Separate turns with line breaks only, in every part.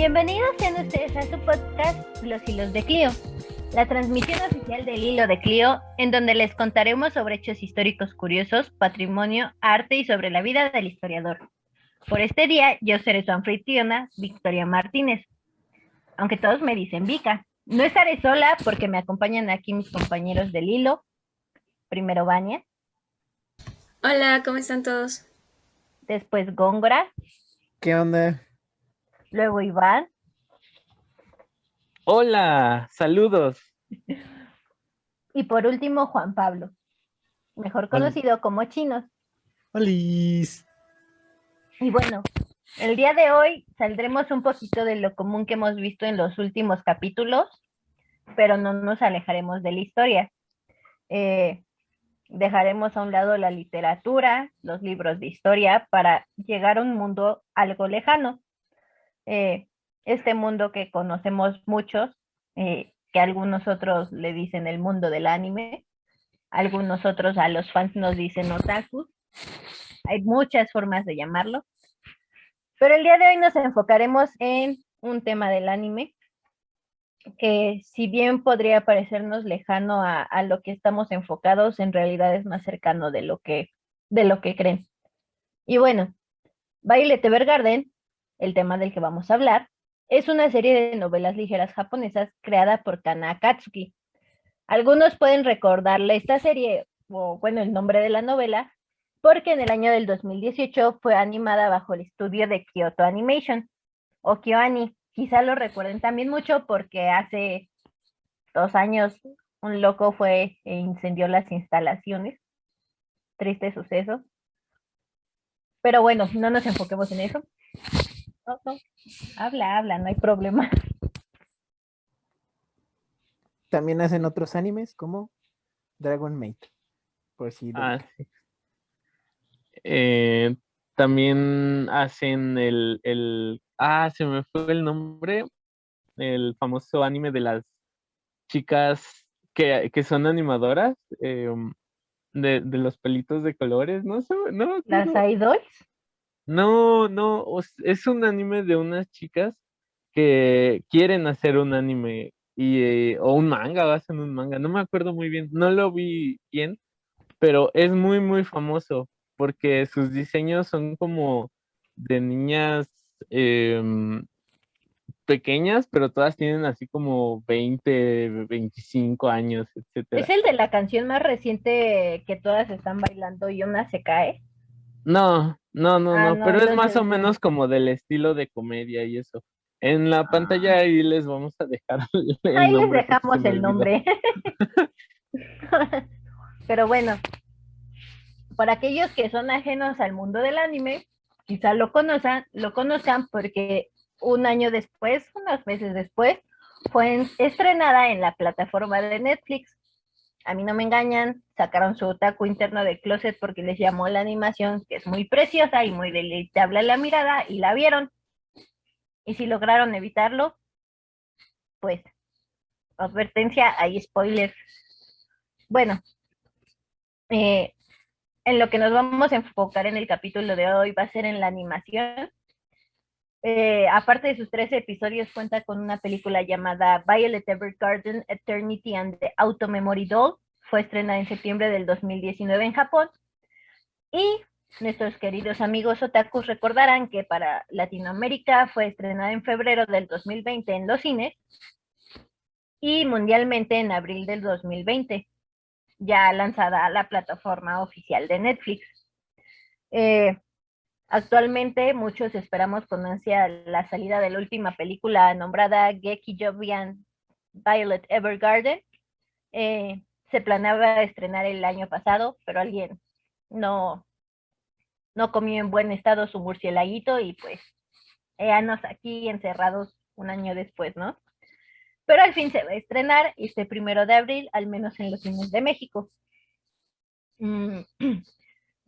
Bienvenidos sean ustedes a su podcast Los Hilos de Clio, la transmisión oficial del Hilo de Clio, en donde les contaremos sobre hechos históricos curiosos, patrimonio, arte y sobre la vida del historiador. Por este día, yo seré su anfitriona, Victoria Martínez, aunque todos me dicen Vika. No estaré sola porque me acompañan aquí mis compañeros del hilo. Primero Vania,
Hola, ¿cómo están todos?
después Góngora,
¿Qué onda?
luego Iván
Hola, saludos.
y por último Juan Pablo, mejor conocido como Chinos.
Olis.
Y bueno, el día de hoy saldremos un poquito de lo común que hemos visto en los últimos capítulos, pero no nos alejaremos de la historia. Dejaremos a un lado la literatura, los libros de historia, para llegar a un mundo algo lejano. Este mundo que conocemos muchos, que algunos otros le dicen el mundo del anime, algunos otros a los fans nos dicen otaku. Hay muchas formas de llamarlo. Pero el día de hoy nos enfocaremos en un tema del anime que si bien podría parecernos lejano a lo que estamos enfocados, en realidad es más cercano de lo que creen. Y bueno, Violet Evergarden, el tema del que vamos a hablar, es una serie de novelas ligeras japonesas creada por Kana Akatsuki. Algunos pueden recordarle esta serie, o bueno, el nombre de la novela, porque en el año del 2018 fue animada bajo el estudio de Kyoto Animation, o KyoAni. Quizá lo recuerden también mucho porque hace 2 años un loco fue e incendió las instalaciones. Triste suceso. Pero bueno, no nos enfoquemos en eso. No. Habla, no hay problema.
También hacen otros animes como Dragon Maid, por si lo ubican.
Sí. También hacen se me fue el nombre, el famoso anime de las chicas que son animadoras, de los pelitos de colores, no sé, no me
¿Las
acuerdo.
idols?
No, es un anime de unas chicas que quieren hacer un anime o un manga, o hacen un manga, no me acuerdo muy bien, no lo vi bien, pero es muy, muy famoso porque sus diseños son como de niñas pequeñas, pero todas tienen así como 20, 25 años,
¿Es
etcétera.
el de la canción más reciente que todas están bailando y una se cae?
No,
No,
pero es más
entonces
o menos como del estilo de comedia y eso. En la pantalla ahí les vamos a dejar el
ahí les
nombre porque se
dejamos
me
el
olvidó.
nombre. Pero bueno, para aquellos que son ajenos al mundo del anime, quizá lo conozcan porque un año después, unos meses después, fue estrenada en la plataforma de Netflix. A mí no me engañan, sacaron su otaku interno de closet porque les llamó la animación, que es muy preciosa y muy deleitable a la mirada, y la vieron. Y si lograron evitarlo, pues, advertencia, hay spoilers. Bueno, eh, en lo que nos vamos a enfocar en el capítulo de hoy va a ser en la animación. Aparte de sus 13 episodios, cuenta con una película llamada Violet Evergarden, Eternity and the Auto Memory Doll. Fue estrenada en septiembre del 2019 en Japón. Y nuestros queridos amigos otakus recordarán que para Latinoamérica fue estrenada en febrero del 2020 en los cines y mundialmente en abril del 2020, ya lanzada a la plataforma oficial de Netflix. Actualmente muchos esperamos con ansia la salida de la última película nombrada Gekijovian Violet Evergarden. Se planeaba estrenar el año pasado, pero alguien no comió en buen estado su murcielaguito y pues años aquí encerrados un año después, ¿no? Pero al fin se va a estrenar este 1 de abril, al menos en los cines de México.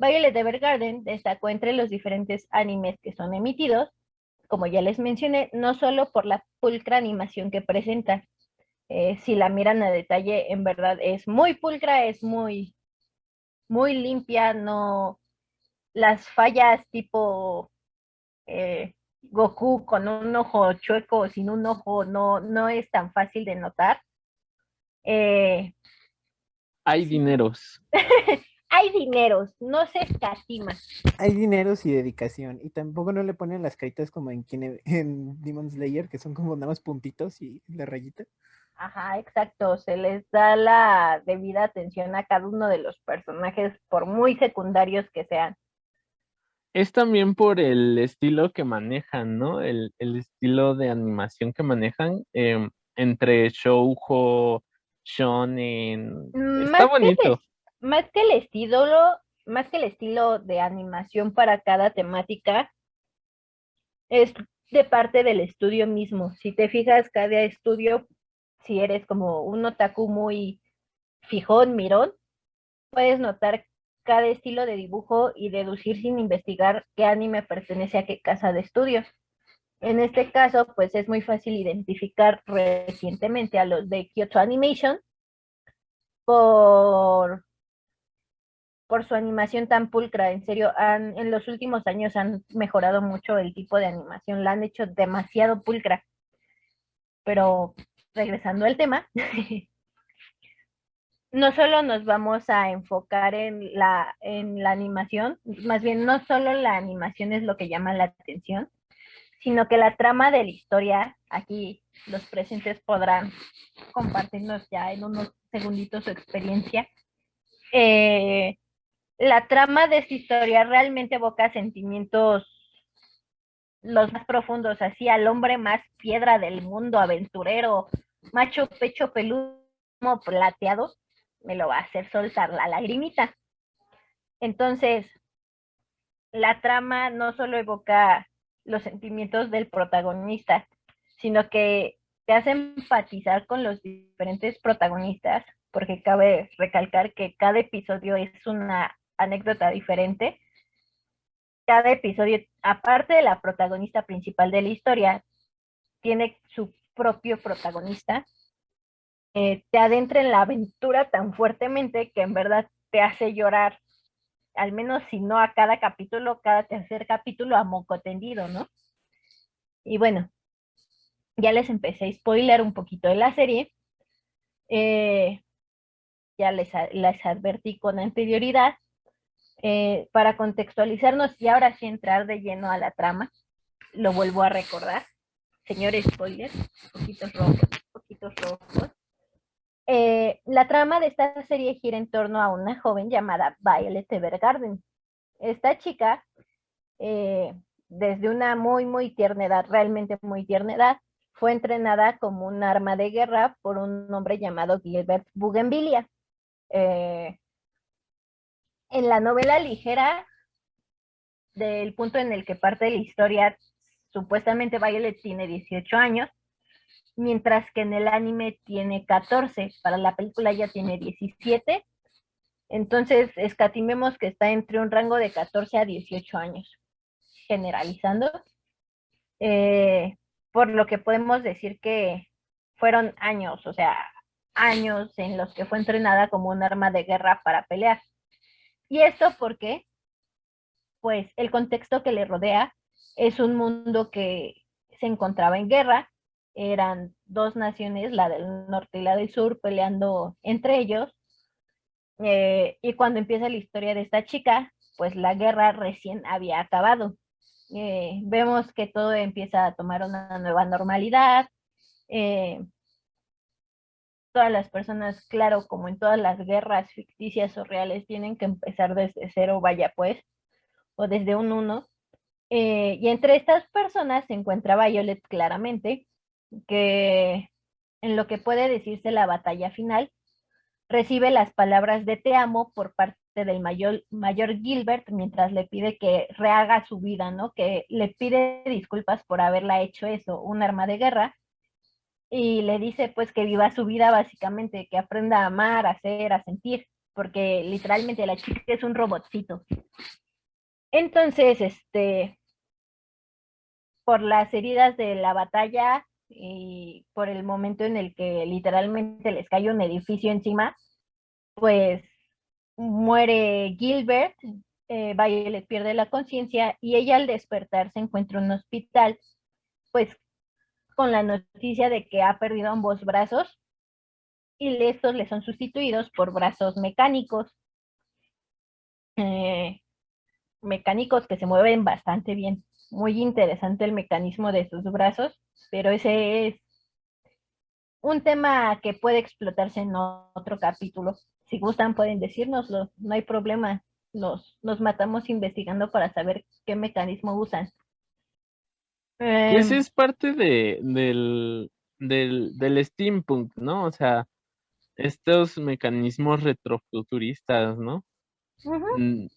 Violet Evergarden destacó entre los diferentes animes que son emitidos, como ya les mencioné, no solo por la pulcra animación que presenta. Si la miran a detalle, en verdad es muy pulcra, es muy, muy limpia, no las fallas tipo Goku con un ojo chueco o sin un ojo no es tan fácil de notar. Eh,
Hay dineros.
Hay dineros, no se escatima.
Hay dineros y dedicación. Y tampoco no le ponen las caritas como en Demon Slayer, que son como nada más puntitos y la rayita.
Ajá, exacto. Se les da la debida atención a cada uno de los personajes, por muy secundarios que sean.
Es también por el estilo que manejan, ¿no? El estilo de animación que manejan entre shoujo, shonen. Está
Más que
bonito.
más que el estilo, más que el estilo de animación para cada temática, es de parte del estudio mismo. Si te fijas, cada estudio, si eres como un otaku muy fijón, mirón, puedes notar cada estilo de dibujo y deducir sin investigar qué anime pertenece a qué casa de estudio. En este caso, pues es muy fácil identificar recientemente a los de Kyoto Animation por, por su animación tan pulcra. En serio, en los últimos años han mejorado mucho el tipo de animación, la han hecho demasiado pulcra. Pero regresando al tema, no solo nos vamos a enfocar en la animación, más bien no solo la animación es lo que llama la atención, sino que la trama de la historia, aquí los presentes podrán compartirnos ya en unos segunditos su experiencia. Eh, la trama de esta historia realmente evoca sentimientos los más profundos, así al hombre más piedra del mundo, aventurero, macho pecho peludo, plateado, me lo va a hacer soltar la lagrimita. Entonces, la trama no solo evoca los sentimientos del protagonista, sino que te hace empatizar con los diferentes protagonistas, porque cabe recalcar que cada episodio es una anécdota diferente. Cada episodio, aparte de la protagonista principal de la historia, tiene su propio protagonista. Te adentra en la aventura tan fuertemente que en verdad te hace llorar, al menos si no a cada capítulo, cada tercer capítulo a moco tendido, ¿no? Y bueno, ya les empecé a spoiler un poquito de la serie. Eh, ya les advertí con anterioridad. Para contextualizarnos y ahora sí entrar de lleno a la trama, lo vuelvo a recordar. Señor spoiler, poquitos rojos. La trama de esta serie gira en torno a una joven llamada Violet Evergarden. Esta chica, eh, desde una muy tierna edad, realmente muy tierna edad, fue entrenada como un arma de guerra por un hombre llamado Gilbert Bougainvillea. Eh, en la novela ligera, del punto en el que parte la historia, supuestamente Violet tiene 18 años, mientras que en el anime tiene 14, para la película ya tiene 17. Entonces, escatimemos que está entre un rango de 14 a 18 años, generalizando, eh, por lo que podemos decir que fueron años, o sea, años en los que fue entrenada como un arma de guerra para pelear. ¿Y esto porque pues el contexto que le rodea es un mundo que se encontraba en guerra, eran dos naciones, la del norte y la del sur, peleando entre ellos, y cuando empieza la historia de esta chica, pues la guerra recién había acabado. Vemos que todo empieza a tomar una nueva normalidad, eh, todas las personas, claro, como en todas las guerras ficticias o reales, tienen que empezar desde cero, vaya pues, o desde un uno. Y entre estas personas se encuentra Violet claramente, que en lo que puede decirse la batalla final, recibe las palabras de te amo por parte del mayor Gilbert mientras le pide que rehaga su vida, ¿no? Que le pide disculpas por haberla hecho eso, un arma de guerra, y le dice pues que viva su vida básicamente, que aprenda a amar, a hacer, a sentir, porque literalmente la chica es un robotcito. Entonces, por las heridas de la batalla y por el momento en el que literalmente les cae un edificio encima, pues muere Gilbert Violet pierde la conciencia y ella al despertar se encuentra en un hospital, pues con la noticia de que ha perdido ambos brazos y estos le son sustituidos por brazos mecánicos, eh, mecánicos que se mueven bastante bien. Muy interesante el mecanismo de sus brazos, pero ese es un tema que puede explotarse en otro capítulo. Si gustan, pueden decírnoslo, no hay problema. Nos matamos investigando para saber qué mecanismo usan.
Pues
Em,
es parte del steampunk, ¿no? O sea, estos mecanismos retrofuturistas, ¿no?
ujú.
Mm,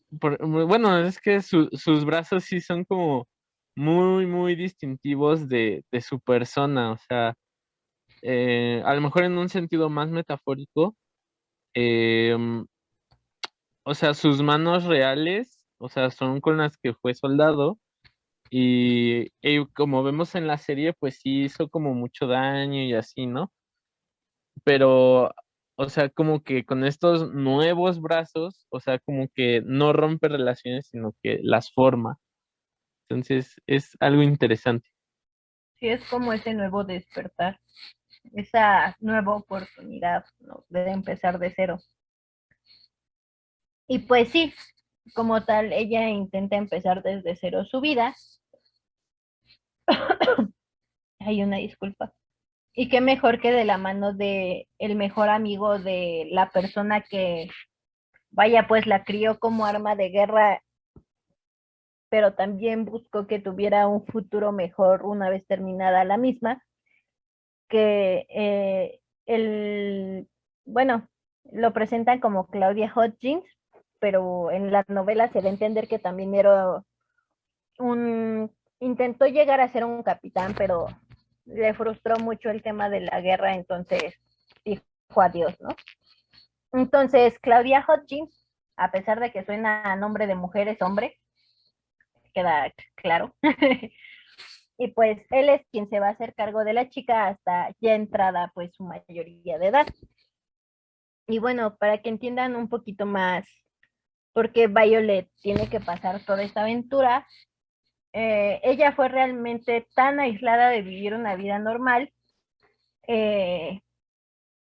bueno, es que sus brazos sí son como muy, muy distintivos de su persona, o sea, a lo mejor en un sentido más metafórico, em, o sea, sus manos reales, o sea, son con las que fue soldado y como vemos en la serie, pues sí hizo como mucho daño y así, ¿no? Pero, o sea, como que con estos nuevos brazos, o sea, como que no rompe relaciones, sino que las forma. Entonces, es algo interesante.
Sí, es como ese nuevo despertar, esa nueva oportunidad, ¿no? De empezar de cero. Y pues sí, como tal, ella intenta empezar desde cero su vida. Hay una disculpa. Y qué mejor que de la mano de el mejor amigo de la persona que, vaya, pues la crió como arma de guerra, pero también buscó que tuviera un futuro mejor una vez terminada la misma, que bueno, lo presentan como Claudia Hodgins, pero en la novela se da a entender que también era intentó llegar a ser un capitán, pero le frustró mucho el tema de la guerra, entonces dijo adiós, ¿no? Entonces, Claudia Hodgins, a pesar de que suena a nombre de mujer, es hombre, queda claro. Y pues él es quien se va a hacer cargo de la chica hasta ya entrada pues su mayoría de edad. Y bueno, para que entiendan un poquito más por qué Violet tiene que pasar toda esta aventura, ella fue realmente tan aislada de vivir una vida normal eh,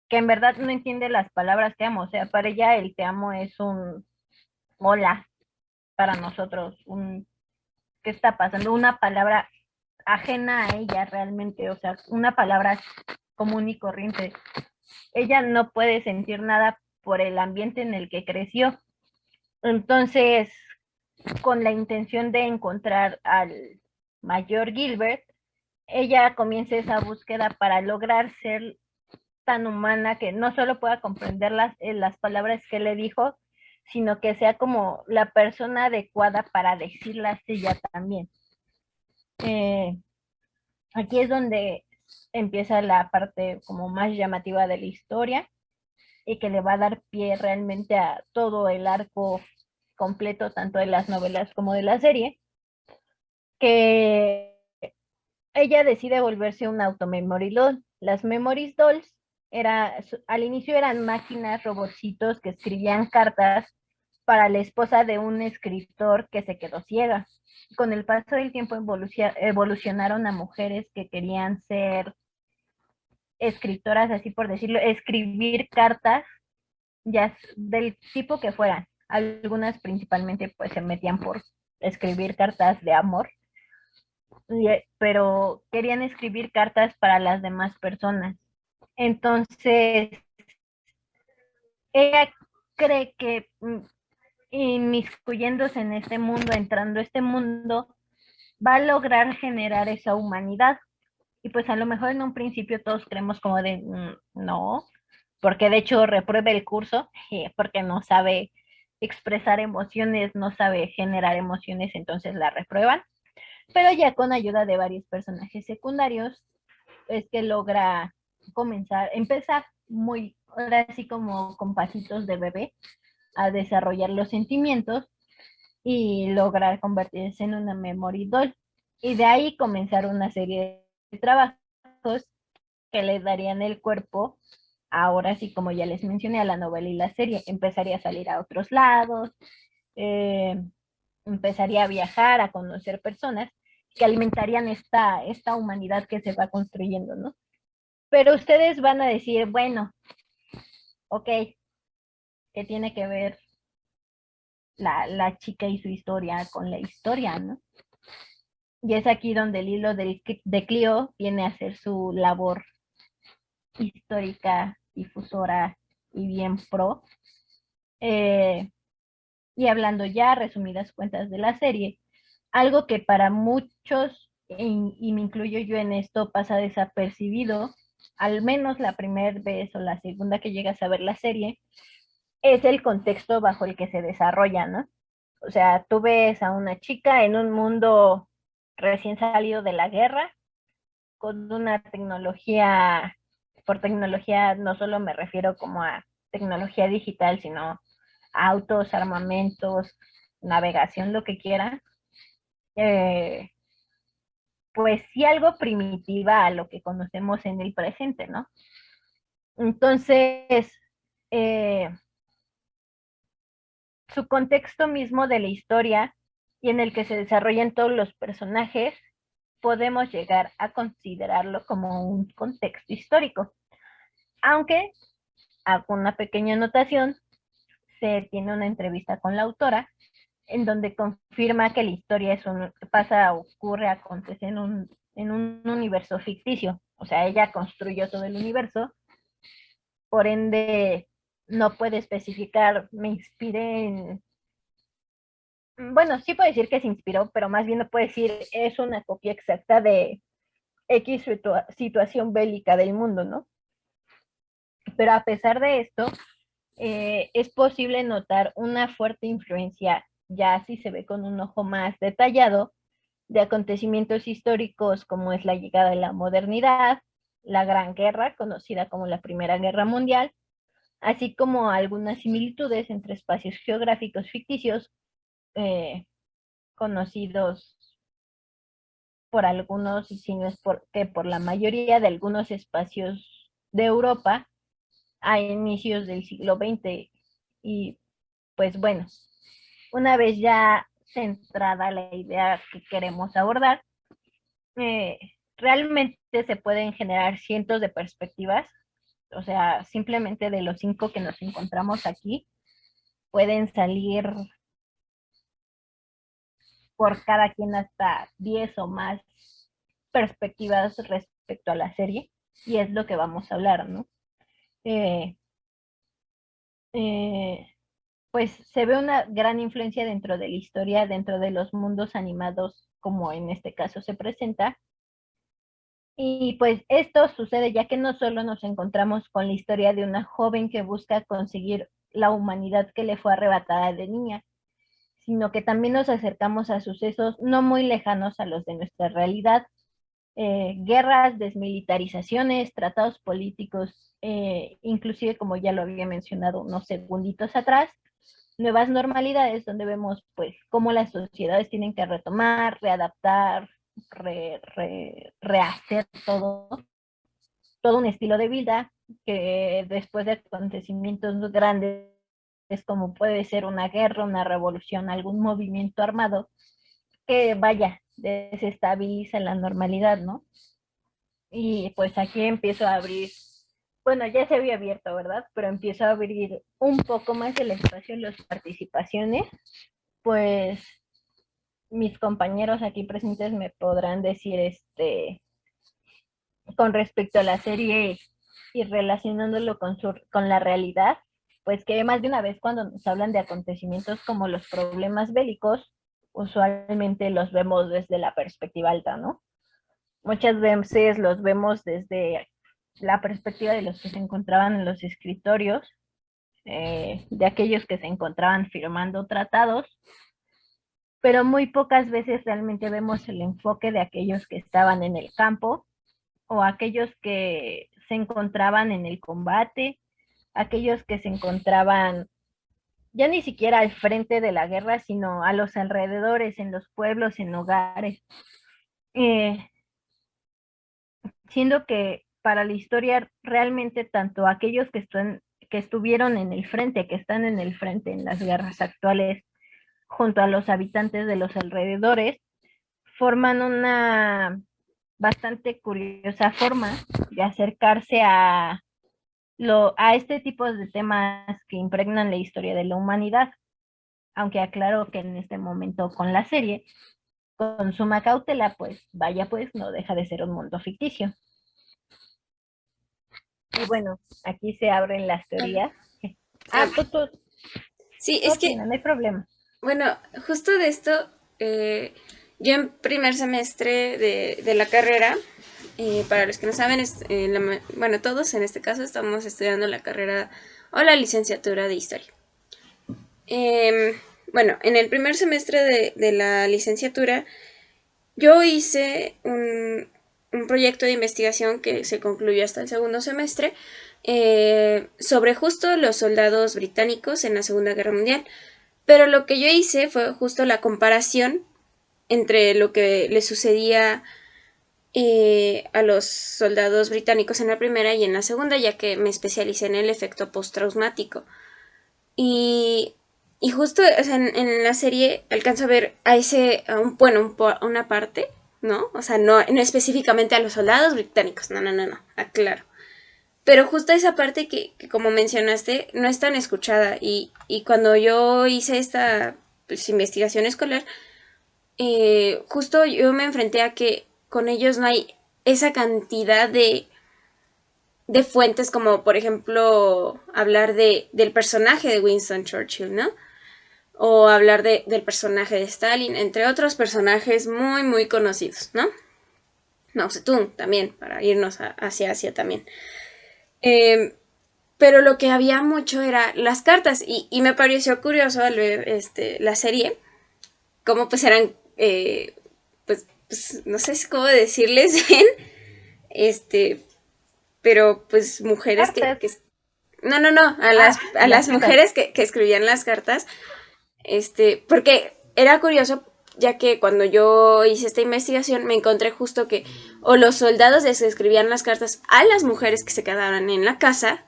que en verdad no entiende las palabras te amo. O sea, para ella el te amo es un hola, para nosotros, un qué está pasando, una palabra ajena a ella realmente, o sea, una palabra común y corriente. Ella no puede sentir nada por el ambiente en el que creció. Entonces, con la intención de encontrar al mayor Gilbert, ella comienza esa búsqueda para lograr ser tan humana que no solo pueda comprender las palabras que le dijo, sino que sea como la persona adecuada para decirlas ella también. Eh, Aquí es donde empieza la parte como más llamativa de la historia y que le va a dar pie realmente a todo el arco completo, tanto de las novelas como de la serie, que ella decide volverse un automemory doll. Las memories dolls al inicio eran máquinas, robotcitos que escribían cartas para la esposa de un escritor que se quedó ciega. Con el paso del tiempo evolucionaron a mujeres que querían ser escritoras, así por decirlo, escribir cartas, ya del tipo que fueran. Algunas principalmente pues se metían por escribir cartas de amor, pero querían escribir cartas para las demás personas. Entonces, ella cree que inmiscuyéndose en este mundo, entrando a este mundo, va a lograr generar esa humanidad. Y pues a lo mejor en un principio todos creemos como de no, porque de hecho reprueba el curso, porque no sabe expresar emociones, no sabe generar emociones, entonces la reprueban. Pero ya con ayuda de varios personajes secundarios es que logra empezar muy, ahora así como con pasitos de bebé, a desarrollar los sentimientos y lograr convertirse en una memory doll. Y de ahí comenzar una serie de trabajos que le darían el cuerpo, ahora sí como ya les mencioné, a la novela y la serie. Empezaría a salir a otros lados, eh, empezaría a viajar, a conocer personas que alimentarían esta humanidad que se va construyendo, ¿no? Pero ustedes van a decir, bueno, ok, ¿qué tiene que ver la chica y su historia con la historia, ¿no? Y es aquí donde el hilo de Clio viene a hacer su labor histórica, difusora y bien pro. Y hablando ya resumidas cuentas de la serie, algo que para muchos, y me incluyo yo en esto, pasa desapercibido, al menos la primera vez o la segunda que llegas a ver la serie, es el contexto bajo el que se desarrolla, ¿no? O sea, tú ves a una chica en un mundo recién salido de la guerra, con una tecnología, por tecnología no solo me refiero como a tecnología digital, sino autos, armamentos, navegación, lo que quiera, eh, pues sí algo primitiva a lo que conocemos en el presente, ¿no? Entonces, eh, su contexto mismo de la historia y en el que se desarrollan todos los personajes, podemos llegar a considerarlo como un contexto histórico. Aunque, hago una pequeña anotación, se tiene una entrevista con la autora en donde confirma que la historia pasa, ocurre, acontece en un universo ficticio. O sea, ella construyó todo el universo, por ende no puede especificar, me inspiré en... Bueno, sí puede decir que se inspiró, pero más bien no puede decir es una copia exacta de X situación bélica del mundo, ¿no? Pero a pesar de esto, es posible notar una fuerte influencia, ya si se ve con un ojo más detallado, de acontecimientos históricos como es la llegada de la modernidad, la Gran Guerra, conocida como la Primera Guerra Mundial, así como algunas similitudes entre espacios geográficos ficticios eh, conocidos por algunos, y si no es porque por la mayoría de algunos espacios de Europa a inicios del siglo XX. Y pues bueno, una vez ya centrada la idea que queremos abordar, eh, realmente se pueden generar cientos de perspectivas, o sea, simplemente de los 5 que nos encontramos aquí, pueden salir por cada quien hasta 10 o más perspectivas respecto a la serie, y es lo que vamos a hablar, ¿no? Eh, eh, pues se ve una gran influencia dentro de la historia, dentro de los mundos animados, como en este caso se presenta. Y pues esto sucede ya que no solo nos encontramos con la historia de una joven que busca conseguir la humanidad que le fue arrebatada de niña, sino que también nos acercamos a sucesos no muy lejanos a los de nuestra realidad, guerras, desmilitarizaciones, tratados políticos, inclusive como ya lo había mencionado unos segunditos atrás, nuevas normalidades donde vemos pues cómo las sociedades tienen que retomar, readaptar, rehacer todo un estilo de vida que después de acontecimientos grandes como puede ser una guerra, una revolución, algún movimiento armado, que vaya, desestabiliza la normalidad, ¿no? Y pues aquí empiezo a abrir, bueno, ya se había abierto, ¿verdad? Pero empiezo a abrir un poco más el espacio en las participaciones, pues mis compañeros aquí presentes me podrán decir, con respecto a la serie y relacionándolo con la realidad, pues que más de una vez cuando nos hablan de acontecimientos como los problemas bélicos, usualmente los vemos desde la perspectiva alta, ¿no? Muchas veces los vemos desde la perspectiva de los que se encontraban en los escritorios, de aquellos que se encontraban firmando tratados, pero muy pocas veces realmente vemos el enfoque de aquellos que estaban en el campo o aquellos que se encontraban en el combate, aquellos que se encontraban ya ni siquiera al frente de la guerra, sino a los alrededores, en los pueblos, en hogares. Eh, Siendo que para la historia realmente tanto aquellos que estuvieron en el frente, que están en el frente en las guerras actuales, junto a los habitantes de los alrededores, forman una bastante curiosa forma de acercarse a este tipo de temas que impregnan la historia de la humanidad, aunque aclaro que en este momento con la serie, con suma cautela, pues vaya, pues no deja de ser un mundo ficticio. Y bueno, aquí se abren las teorías. Tú
Sí, es que,
opina, no hay problema.
bueno, justo de esto, yo en primer semestre de la carrera, para los que no saben, bueno, todos en este caso estamos estudiando la carrera o la licenciatura de historia. Bueno, en el primer semestre de la licenciatura, yo hice un proyecto de investigación que se concluyó hasta el segundo semestre sobre justo los soldados británicos en la Segunda Guerra Mundial. Pero lo que yo hice fue justo la comparación entre lo que le sucedía a los soldados británicos en la primera y en la segunda, ya que me especialicé en el efecto postraumático. Y, y justo, o sea, en la serie alcanzo a ver una parte, ¿no? O sea, no específicamente a los soldados británicos, no, aclaro. Pero justo esa parte que como mencionaste, no es tan escuchada. Y cuando yo hice esta investigación escolar, justo yo me enfrenté a que con ellos no hay esa cantidad de fuentes como, por ejemplo, hablar del personaje de Winston Churchill, ¿no? O hablar del personaje de Stalin, entre otros personajes muy, muy conocidos, ¿no? Mao Zedong también, para irnos hacia Asia también. Pero lo que había mucho era las cartas y me pareció curioso al ver la serie, cómo pues eran, pues no sé cómo decirles bien, pero pues mujeres no, a las mujeres que escribían las cartas, porque era curioso, ya que cuando yo hice esta investigación me encontré justo que o los soldados les escribían las cartas a las mujeres que se quedaban en la casa,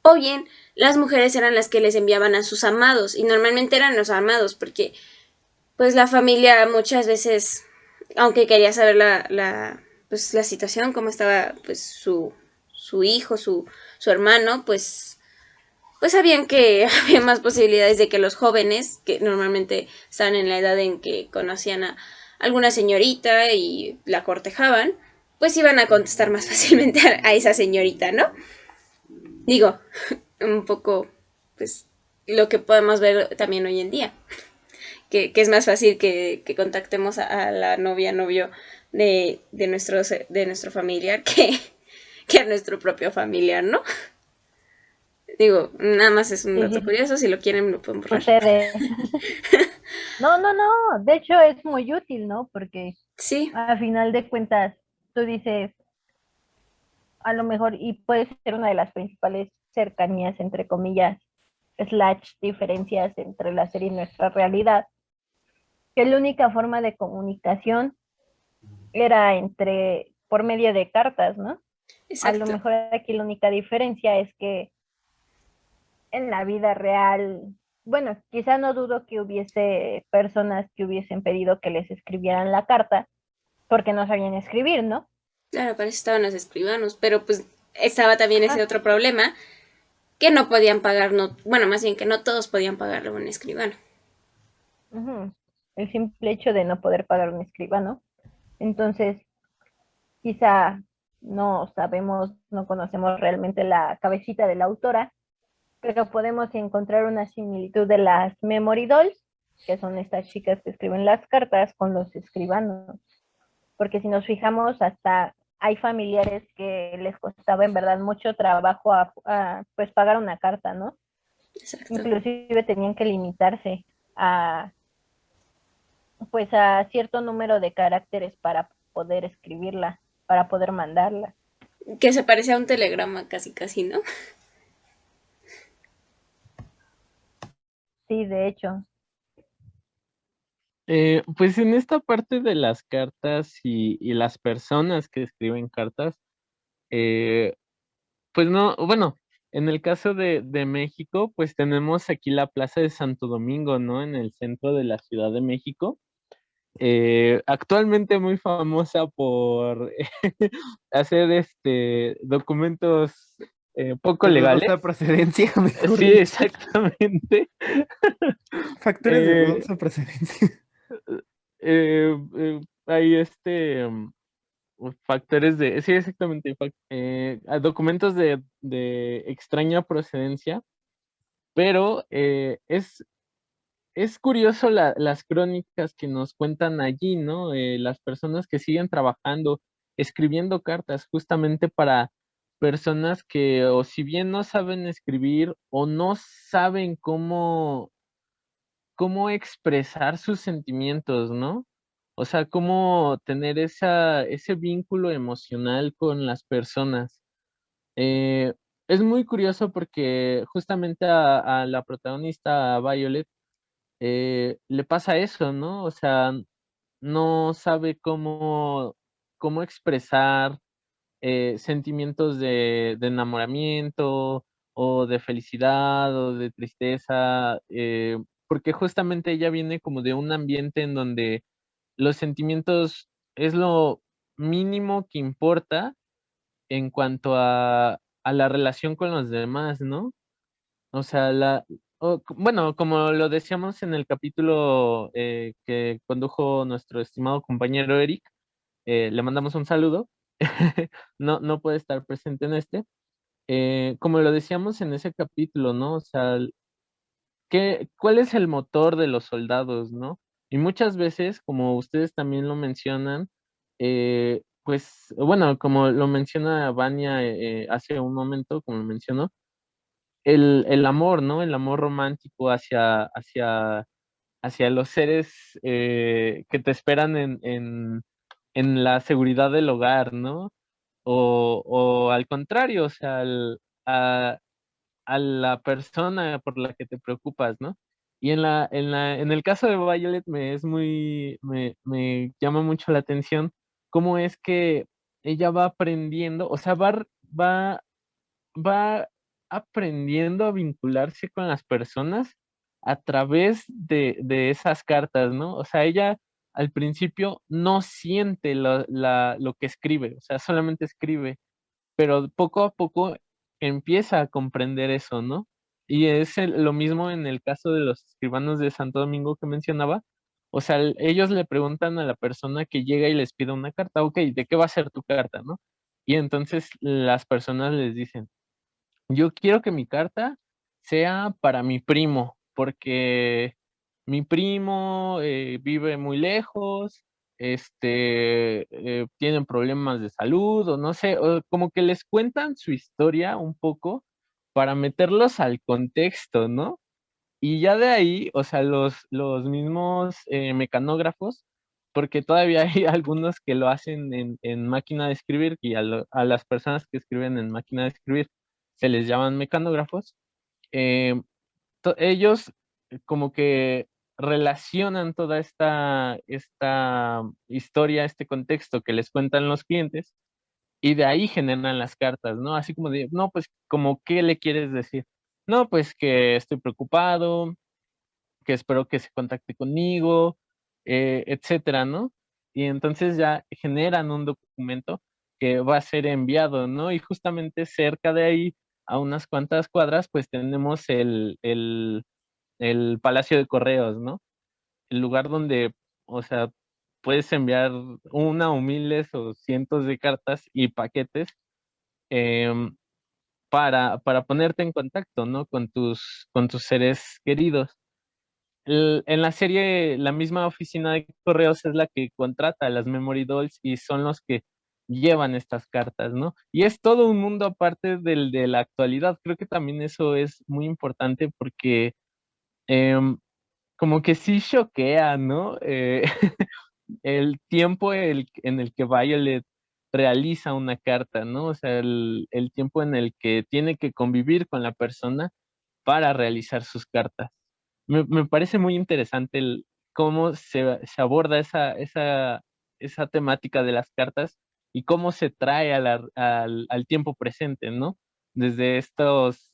o bien las mujeres eran las que les enviaban a sus amados, y normalmente eran los amados, porque pues la familia muchas veces, aunque quería saber pues, la situación, cómo estaba pues su hijo, su hermano, pues sabían que había más posibilidades de que los jóvenes, que normalmente estaban en la edad en que conocían a alguna señorita y la cortejaban, pues iban a contestar más fácilmente a esa señorita, ¿no? Digo, un poco, pues, lo que podemos ver también hoy en día, que es más fácil que contactemos a la novio de nuestro familiar que a nuestro propio familiar, ¿no? Digo, nada más es un dato curioso, si lo quieren lo pueden borrar.
No, de hecho es muy útil, ¿no? Porque
sí,
a final de cuentas tú dices, a lo mejor, y puede ser una de las principales cercanías, entre comillas, / diferencias entre la serie y nuestra realidad, que la única forma de comunicación era por medio de cartas, ¿no?
exacto.
A lo mejor aquí la única diferencia es que en la vida real, bueno, quizá no dudo que hubiese personas que hubiesen pedido que les escribieran la carta porque no sabían escribir, ¿no?
Claro, para eso estaban los escribanos, pero pues estaba también ese otro problema, que no podían pagar, bueno, más bien que no todos podían pagarle a un escribano.
El simple hecho de no poder pagar un escribano. Entonces, quizá no sabemos, no conocemos realmente la cabecita de la autora, pero podemos encontrar una similitud de las memory dolls, que son estas chicas que escriben las cartas, con los escribanos. Porque si nos fijamos, hasta hay familiares que les costaba en verdad mucho trabajo pues pagar una carta, ¿no?
Exacto.
Inclusive tenían que limitarse a pues a cierto número de caracteres para poder escribirla, para poder mandarla.
Que se parece a un telegrama casi, ¿no?
Sí, de hecho.
Pues en esta parte de las cartas y las personas que escriben cartas, pues no, bueno, en el caso de México, pues tenemos aquí la Plaza de Santo Domingo, ¿no? En el centro de la Ciudad de México. Actualmente muy famosa por hacer documentos poco
De
legales.
dudosa procedencia, mejor
Sí,
dicho.
exactamente.
Facturas de
Eh,
dudosa procedencia.
Hay factores sí, exactamente, documentos de extraña procedencia, pero es curioso las crónicas que nos cuentan allí, ¿no? Las personas que siguen trabajando, escribiendo cartas justamente para personas que o si bien no saben escribir o no saben cómo expresar sus sentimientos, ¿no? O sea, cómo tener ese vínculo emocional con las personas. Eh, es muy curioso porque justamente a la protagonista, a Violet, le pasa eso, ¿no? O sea, no sabe cómo expresar sentimientos de enamoramiento o de felicidad o de tristeza, porque justamente ella viene como de un ambiente en donde los sentimientos es lo mínimo que importa en cuanto a la relación con los demás, ¿no? O sea, bueno, como lo decíamos en el capítulo que condujo nuestro estimado compañero Eric, le mandamos un saludo. No puede estar presente en este. Como lo decíamos en ese capítulo, ¿no? O sea, ¿cuál es el motor de los soldados, no? Y muchas veces, como ustedes también lo mencionan, pues, bueno, como lo menciona Vania hace un momento, como lo mencionó, el amor, ¿no? El amor romántico hacia los seres que te esperan en la seguridad del hogar, ¿no? O al contrario, o sea, a la persona por la que te preocupas, ¿no? Y en el caso de Violet me llama mucho la atención cómo es que ella va aprendiendo, o sea, va, va aprendiendo a vincularse con las personas a través de esas cartas, ¿no? O sea, ella al principio no siente lo que escribe, o sea, solamente escribe, pero poco a poco empieza a comprender eso, ¿no? Y es lo mismo en el caso de los escribanos de Santo Domingo que mencionaba. O sea, ellos le preguntan a la persona que llega y les pide una carta, ok, ¿de qué va a ser tu carta, no? Y entonces las personas les dicen, yo quiero que mi carta sea para mi primo, porque mi primo vive muy lejos, tienen problemas de salud, o no sé, o como que les cuentan su historia un poco para meterlos al contexto, ¿no? Y ya de ahí, o sea, los mismos mecanógrafos, porque todavía hay algunos que lo hacen en máquina de escribir y a las personas que escriben en máquina de escribir se les llaman mecanógrafos. eh, Ellos como que relacionan toda esta historia, este contexto que les cuentan los clientes y de ahí generan las cartas, ¿no? Así como de, no, pues como, ¿qué le quieres decir? No, pues que estoy preocupado, que espero que se contacte conmigo, etcétera, ¿no? Y entonces ya generan un documento que va a ser enviado, ¿no? Y justamente cerca de ahí, a unas cuantas cuadras, pues tenemos el Palacio de Correos, ¿no? El lugar donde, o sea, puedes enviar una o miles o cientos de cartas y paquetes em, para ponerte en contacto, ¿no? Con tus seres queridos. En la serie, la misma oficina de correos es la que contrata a las Memory Dolls y son los que llevan estas cartas, ¿no? Y es todo un mundo aparte del de la actualidad. Creo que también eso es muy importante porque em, como que sí choquea, ¿no? El tiempo en el que Violet realiza una carta, ¿no? O sea, el tiempo en el que tiene que convivir con la persona para realizar sus cartas. Me parece muy interesante cómo se aborda esa temática de las cartas y cómo se trae al tiempo presente, ¿no? desde estas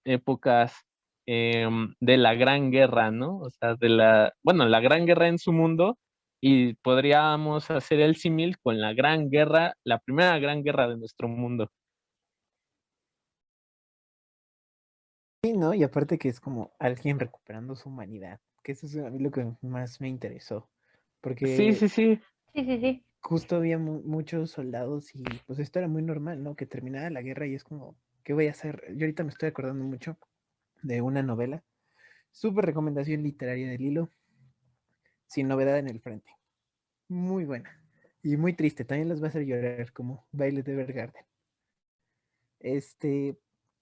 épocas de la Gran Guerra, ¿no? O sea, la Gran Guerra en su mundo, y podríamos hacer el símil con la Gran Guerra, la primera Gran Guerra de nuestro mundo.
Sí, ¿no? Y aparte que es como alguien recuperando su humanidad, que eso es a mí lo que más me interesó,
Sí,
porque
sí, sí.
Sí, sí, sí.
justo había muchos soldados y pues esto era muy normal, ¿no? Que terminara la guerra y es como, ¿qué voy a hacer? Yo ahorita me estoy acordando mucho de una novela, súper recomendación literaria del hilo, Sin novedad en el frente. Muy buena y muy triste, también las va a hacer llorar como Violet Evergarden. Este,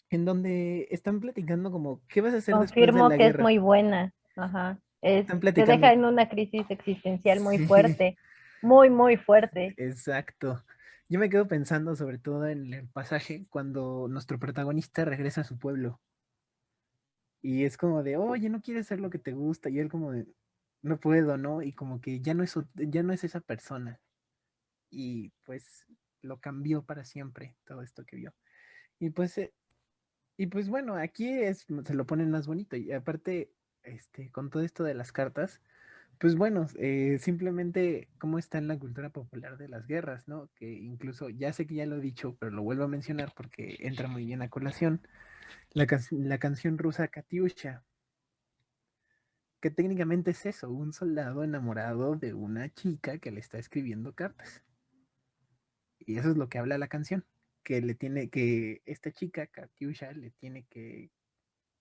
en donde están platicando como, ¿qué vas a hacer después de
Confirmo
la
que es
guerra?
muy buena. Ajá.
Están
Te deja
platicando,
en una crisis existencial muy
sí,
fuerte. Muy, muy fuerte.
exacto. Yo me quedo pensando sobre todo en el pasaje cuando nuestro protagonista regresa a su pueblo y es como de, oye, no quieres hacer lo que te gusta y él como de, no puedo, ¿no? Y como que ya no es esa persona y pues lo cambió para siempre todo esto que vio. Y pues, y pues bueno, aquí se lo ponen más bonito y aparte, con todo esto de las cartas. Pues bueno, simplemente cómo está en la cultura popular de las guerras, ¿no? Que incluso, ya sé que ya lo he dicho, pero lo vuelvo a mencionar porque entra muy bien a colación, la canción rusa Katyusha, que técnicamente es eso, un soldado enamorado de una chica que le está escribiendo cartas. Y eso es lo que habla la canción, que esta chica, Katyusha, le tiene que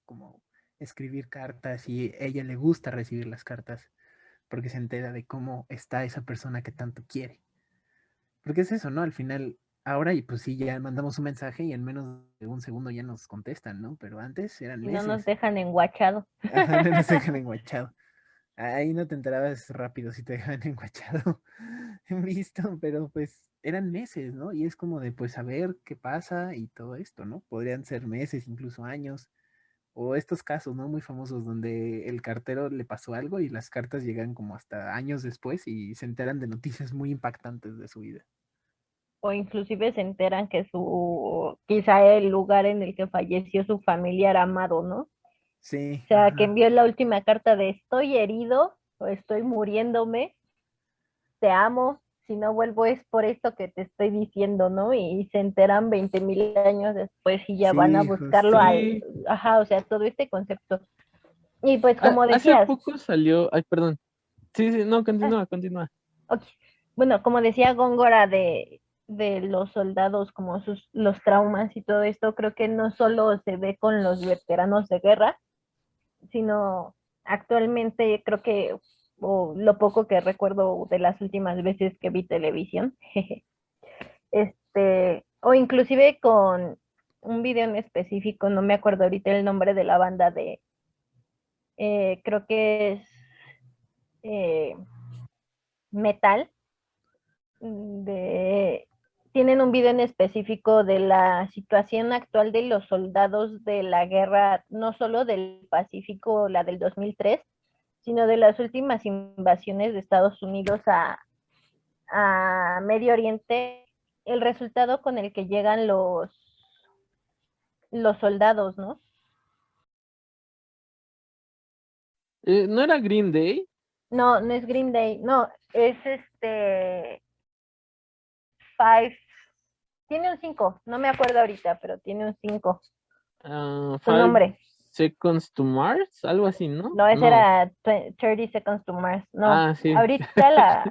como escribir cartas y a ella le gusta recibir las cartas porque se entera de cómo está esa persona que tanto quiere. Porque es eso, ¿no? Al final, ahora y pues sí, ya mandamos un mensaje y en menos de un segundo ya nos contestan, ¿no? Pero antes eran
Y no nos
meses.
dejan enguachado.
Ajá, no nos dejan enguachado. Ahí no te enterabas rápido si te dejaban enguachado. Visto, pero pues eran meses, ¿no? Y es como de pues saber qué pasa y todo esto, ¿no? Podrían ser meses, incluso años. O estos casos, ¿no? Muy famosos donde el cartero le pasó algo y las cartas llegan como hasta años después y se enteran de noticias muy impactantes de su vida.
O inclusive se enteran que quizá el lugar en el que falleció su familiar amado, ¿no?
Sí,
O sea, que
ajá.
envió la última carta de estoy herido o estoy muriéndome, te amo, si no vuelvo es por esto que te estoy diciendo, ¿no? Y se enteran 20.000 años después y ya van a
Sí,
buscarlo
justo.
Sí.
ajá, o sea, todo este concepto. Y pues como
Hace
decías,
poco salió, ay, perdón. Sí, sí, no,
ah,
continúa, continúa.
ok. Bueno, como decía Góngora de los soldados, como los traumas y todo esto, creo que no solo se ve con los veteranos de guerra, sino actualmente creo que, o lo poco que recuerdo de las últimas veces que vi televisión, o inclusive con un video en específico, no me acuerdo ahorita el nombre de la banda creo que es eh, metal, de, tienen un video en específico de la situación actual de los soldados de la guerra, no solo del Pacífico, la del 2003, sino de las últimas invasiones de Estados Unidos a Medio Oriente, el resultado con el que llegan los soldados, ¿no?
¿No era Green Day?
No, no es Green Day, no, es Five, tiene un 5, no me acuerdo ahorita, pero tiene un 5, su
Five
nombre.
Seconds to Mars, algo así, ¿no?
No, ese
No.
era 30 Seconds to Mars. No,
Ah, sí.
ahorita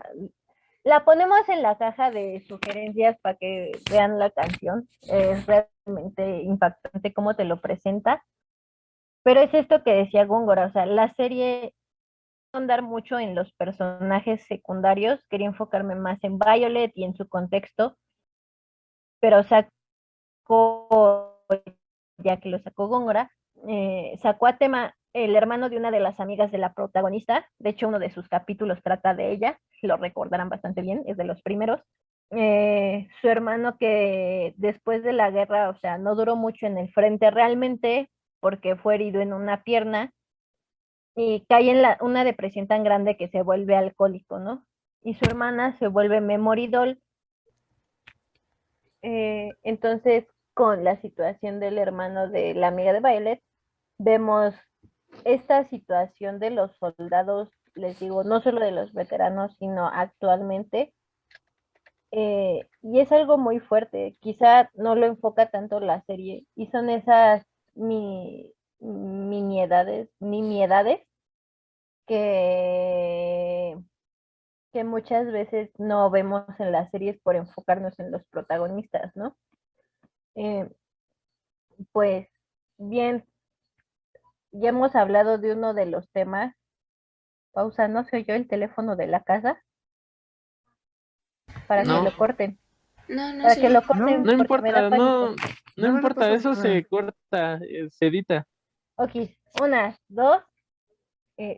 la ponemos en la caja de sugerencias para que vean la canción. Es realmente impactante cómo te lo presenta. Pero es esto que decía Góngora, o sea, la serie andar mucho en los personajes secundarios, quería enfocarme más en Violet y en su contexto, pero sacó, ya que lo sacó Góngora, sacó a tema el hermano de una de las amigas de la protagonista, de hecho uno de sus capítulos trata de ella, lo recordarán bastante bien, es de los primeros. Su hermano que después de la guerra, o sea, no duró mucho en el frente realmente porque fue herido en una pierna y cae en una depresión tan grande que se vuelve alcohólico, ¿no? Y su hermana se vuelve memory doll. Entonces, con la situación del hermano de la amiga de Violet, vemos esta situación de los soldados, les digo, no solo de los veteranos, sino actualmente. Y es algo muy fuerte, quizá no lo enfoca tanto la serie, y son esas nimiedades que, que muchas veces no vemos en las series por enfocarnos en los protagonistas, ¿no? Eh, pues bien, ya hemos hablado de uno de los temas. Pausa, ¿no se oyó el teléfono de la casa? Para que
No,
lo corten,
no
para
se
que
oye.
lo corten
No
porque me da
importa,
pánico.
no
No
importa,
pasa
eso
nada.
se corta, se edita.
Ok, una, dos.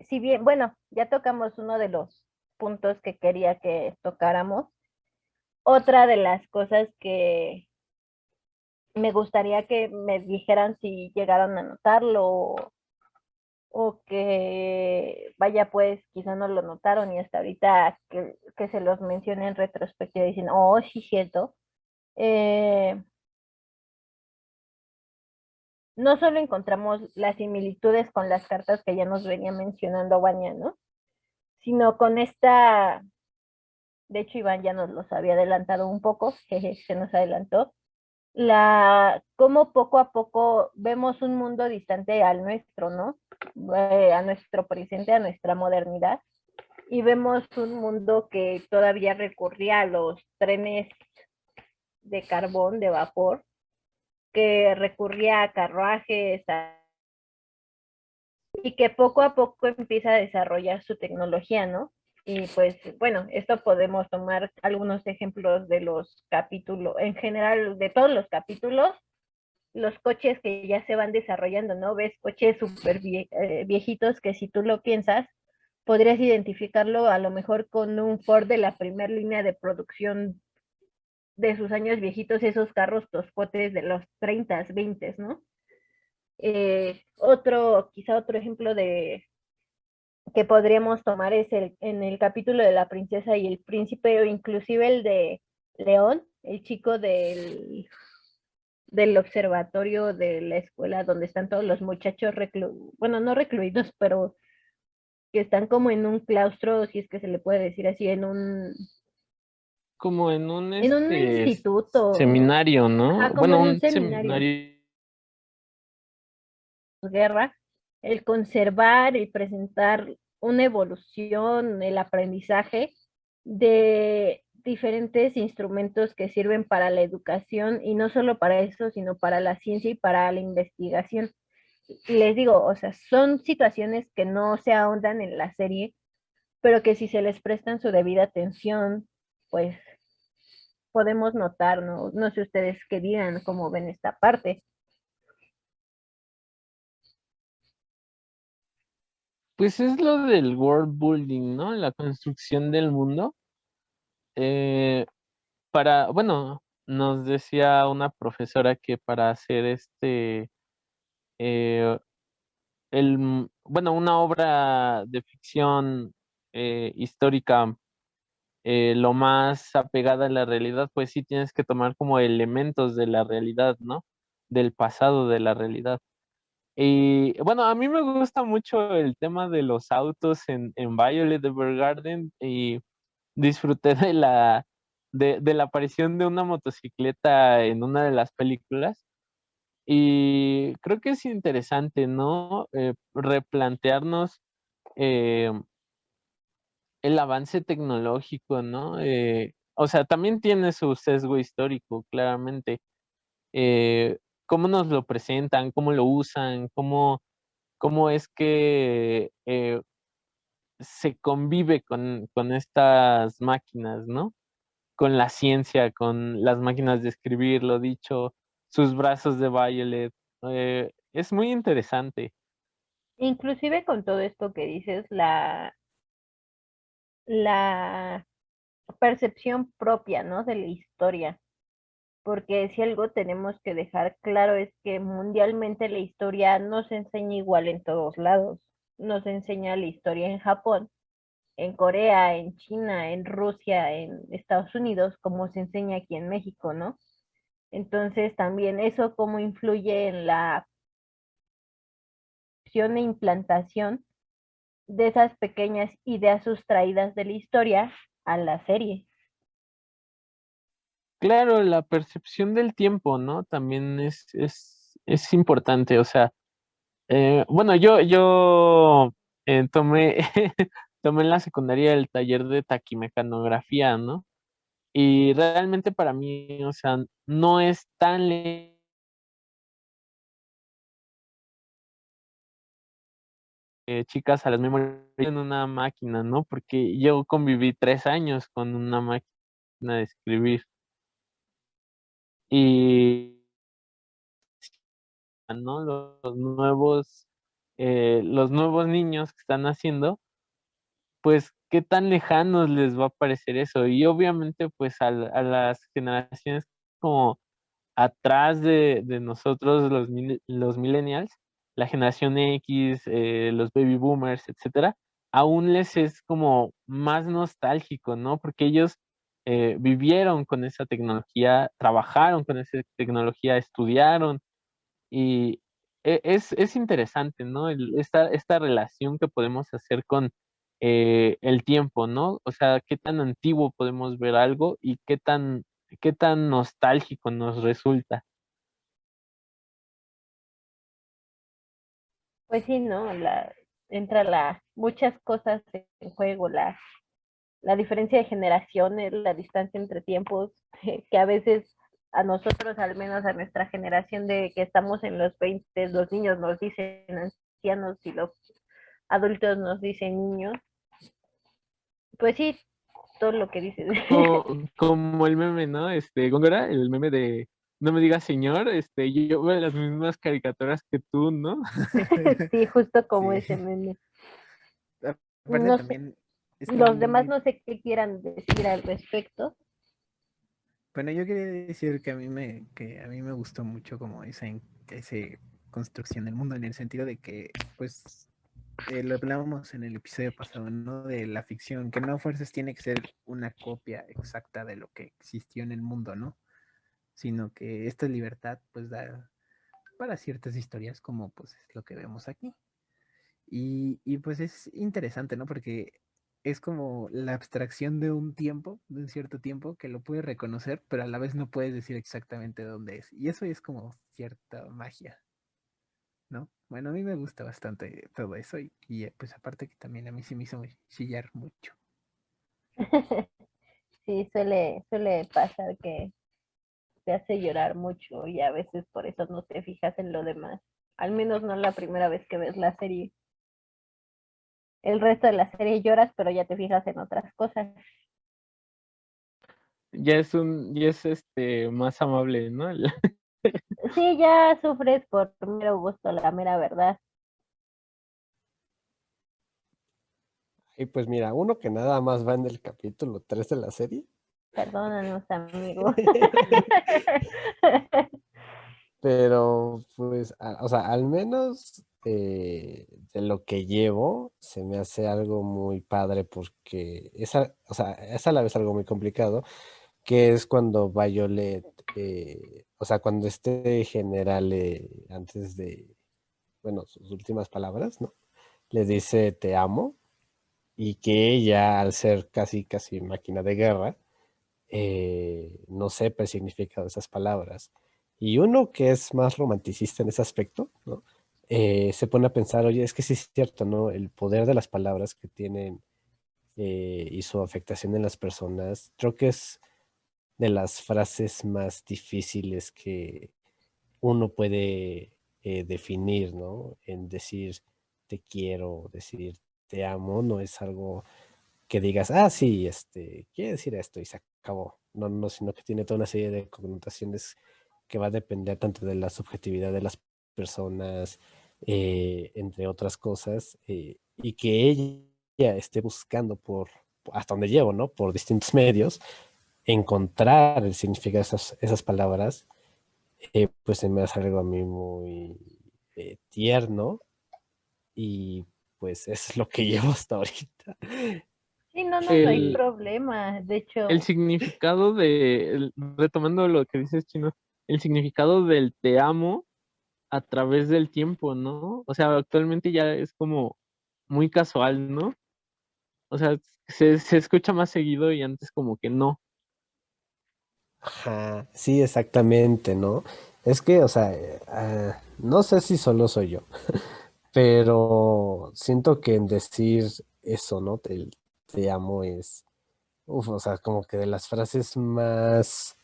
Si bien, bueno, ya tocamos uno de los puntos que quería que tocáramos. Otra de las cosas que me gustaría que me dijeran si llegaron a notarlo o que, vaya, pues quizá no lo notaron y hasta ahorita que se los mencione en retrospectiva dicen, oh, sí, cierto. Eh, no solo encontramos las similitudes con las cartas que ya nos venía mencionando Vania, ¿no? Sino con esta, de hecho Iván ya nos los había adelantado un poco, jeje, se nos adelantó, cómo poco a poco vemos un mundo distante al nuestro, ¿no? A nuestro presente, a nuestra modernidad, y vemos un mundo que todavía recurría a los trenes de carbón, de vapor, que recurría a carruajes, y que poco a poco empieza a desarrollar su tecnología, ¿no? Y pues bueno, esto podemos tomar algunos ejemplos de los capítulos, en general de todos los capítulos, los coches que ya se van desarrollando, ¿no? Ves coches súper viejitos que si tú lo piensas, podrías identificarlo a lo mejor con un Ford de la primera línea de producción de sus años viejitos, esos carros toscotes de los 30, 20, ¿no? Quizá otro ejemplo de que podríamos tomar es en el capítulo de la princesa y el príncipe, o inclusive el de León, el chico del observatorio de la escuela donde están todos los muchachos bueno, no recluidos, pero que están como en un claustro, si es que se le puede decir así,
Como en un
en un instituto,
seminario, ¿no?
ajá, como
Bueno,
en un
un
seminario,
seminario.
guerra, el conservar y presentar una evolución, el aprendizaje de diferentes instrumentos que sirven para la educación y no solo para eso, sino para la ciencia y para la investigación. Y les digo, o sea, son situaciones que no se ahondan en la serie, pero que si se les prestan su debida atención, pues podemos notar, ¿no? No sé ustedes qué digan, cómo ven esta parte.
Pues es lo del world building, ¿no? La construcción del mundo. Eh, bueno, nos decía una profesora que para hacer eh, bueno, una obra de ficción histórica lo más apegada a la realidad, pues sí tienes que tomar como elementos de la realidad, ¿no? Del pasado de la realidad. Y bueno, a mí me gusta mucho el tema de los autos en Violet Evergarden y disfruté de la aparición de una motocicleta en una de las películas. Y creo que es interesante, ¿no? Replantearnos eh, el avance tecnológico, ¿no? O sea, también tiene su sesgo histórico, claramente. Cómo nos lo presentan, cómo lo usan, cómo es que se convive con estas máquinas, ¿no? Con la ciencia, con las máquinas de escribir, lo dicho, sus brazos de Violet. Es muy interesante.
Inclusive con todo esto que dices, la percepción propia, ¿no? De la historia. Porque si algo tenemos que dejar claro es que mundialmente la historia no se enseña igual en todos lados. No se enseña la historia en Japón, en Corea, en China, en Rusia, en Estados Unidos, como se enseña aquí en México, ¿no? Entonces también eso cómo influye en la opción e implantación de esas pequeñas ideas sustraídas de la historia a la serie.
Claro, la percepción del tiempo, ¿no? También es importante, o sea, bueno, yo tomé, tomé en la secundaria el taller de taquimecanografía, ¿no? Y realmente para mí, o sea, no es tan chicas a las memorias en una máquina, ¿no? Porque yo conviví 3 años con una máquina de escribir y, ¿no? Los nuevos niños que están haciendo, pues, ¿qué tan lejanos les va a parecer eso? Y obviamente, pues, a las generaciones como atrás de nosotros, los millennials, la generación X, los baby boomers, etcétera, aún les es como más nostálgico, ¿no? Porque ellos vivieron con esa tecnología, trabajaron con esa tecnología, estudiaron y es interesante, ¿no? Esta relación que podemos hacer con el tiempo, ¿no? O sea, qué tan antiguo podemos ver algo y qué tan nostálgico nos resulta.
Pues sí, ¿no? Entra muchas cosas en juego, la diferencia de generaciones, la distancia entre tiempos, que a veces a nosotros, al menos a nuestra generación de que estamos en los 20, los niños nos dicen ancianos y los adultos nos dicen niños. Pues sí, todo lo que dices.
Como el meme, ¿no? Góngora, el meme de no me digas señor, yo veo las mismas caricaturas que tú, ¿no?
Sí, justo como ese
Sí.
meme.
Aparte
No sé,
también está
los demás
muy...
no sé qué quieran decir al respecto.
Bueno, yo quería decir que a mí me gustó mucho como ese construcción del mundo, en el sentido de que, pues, lo hablábamos en el episodio pasado, ¿no? De la ficción, que no a fuerzas tiene que ser una copia exacta de lo que existió en el mundo, ¿no? Sino que esta libertad, pues, da para ciertas historias, como pues es lo que vemos aquí. Y pues es interesante, ¿no? Porque es como la abstracción de un tiempo, de un cierto tiempo, que lo puedes reconocer, pero a la vez no puedes decir exactamente dónde es. Y eso es como cierta magia, ¿no? Bueno, a mí me gusta bastante todo eso y pues aparte que también a mí sí me hizo chillar mucho.
Sí, suele pasar que te hace llorar mucho y a veces por eso no te fijas en lo demás. Al menos no la primera vez que ves la serie. El resto de la serie lloras, pero ya te fijas en otras cosas.
Ya es más amable, ¿no?
Sí, ya sufres por mero gusto, la mera verdad.
Y pues mira, uno que nada más va en el capítulo 3 de la serie,
Perdónanos, amigo.
pero pues, o sea, al menos de lo que llevo, se me hace algo muy padre porque o sea, es a la vez algo muy complicado, que es cuando Violet, o sea, cuando este general, antes de, bueno, sus últimas palabras, ¿no? Le dice te amo y que ella, al ser casi, casi máquina de guerra, no sepa el significado de esas palabras. Y uno que es más romanticista en ese aspecto, ¿no? Se pone a pensar, oye, es que sí es cierto, ¿no? El poder de las palabras que tienen y su afectación en las personas, creo que es de las frases más difíciles que uno puede definir, ¿no? En decir te quiero, decir te amo, no es algo que digas, ah, sí, quiere decir esto y se acabó. No, no, sino que tiene toda una serie de connotaciones que va a depender tanto de la subjetividad de las personas, entre otras cosas, y que ella esté buscando hasta donde llevo, ¿no? Por distintos medios, encontrar el significado de esas palabras, pues se me hace algo a mí muy tierno y pues es lo que llevo hasta ahorita.
Sí, no hay
El,
problema. De
el
hecho,
significado retomando lo que dices, Chino, el significado del te amo a través del tiempo, ¿no? O sea, actualmente ya es como muy casual, ¿no? O sea, se escucha más seguido y antes como que no.
Ajá, sí, exactamente, ¿no? Es que, o sea, no sé si solo soy yo, pero siento que en decir eso, ¿no? Te amo es, o sea, como que de las frases más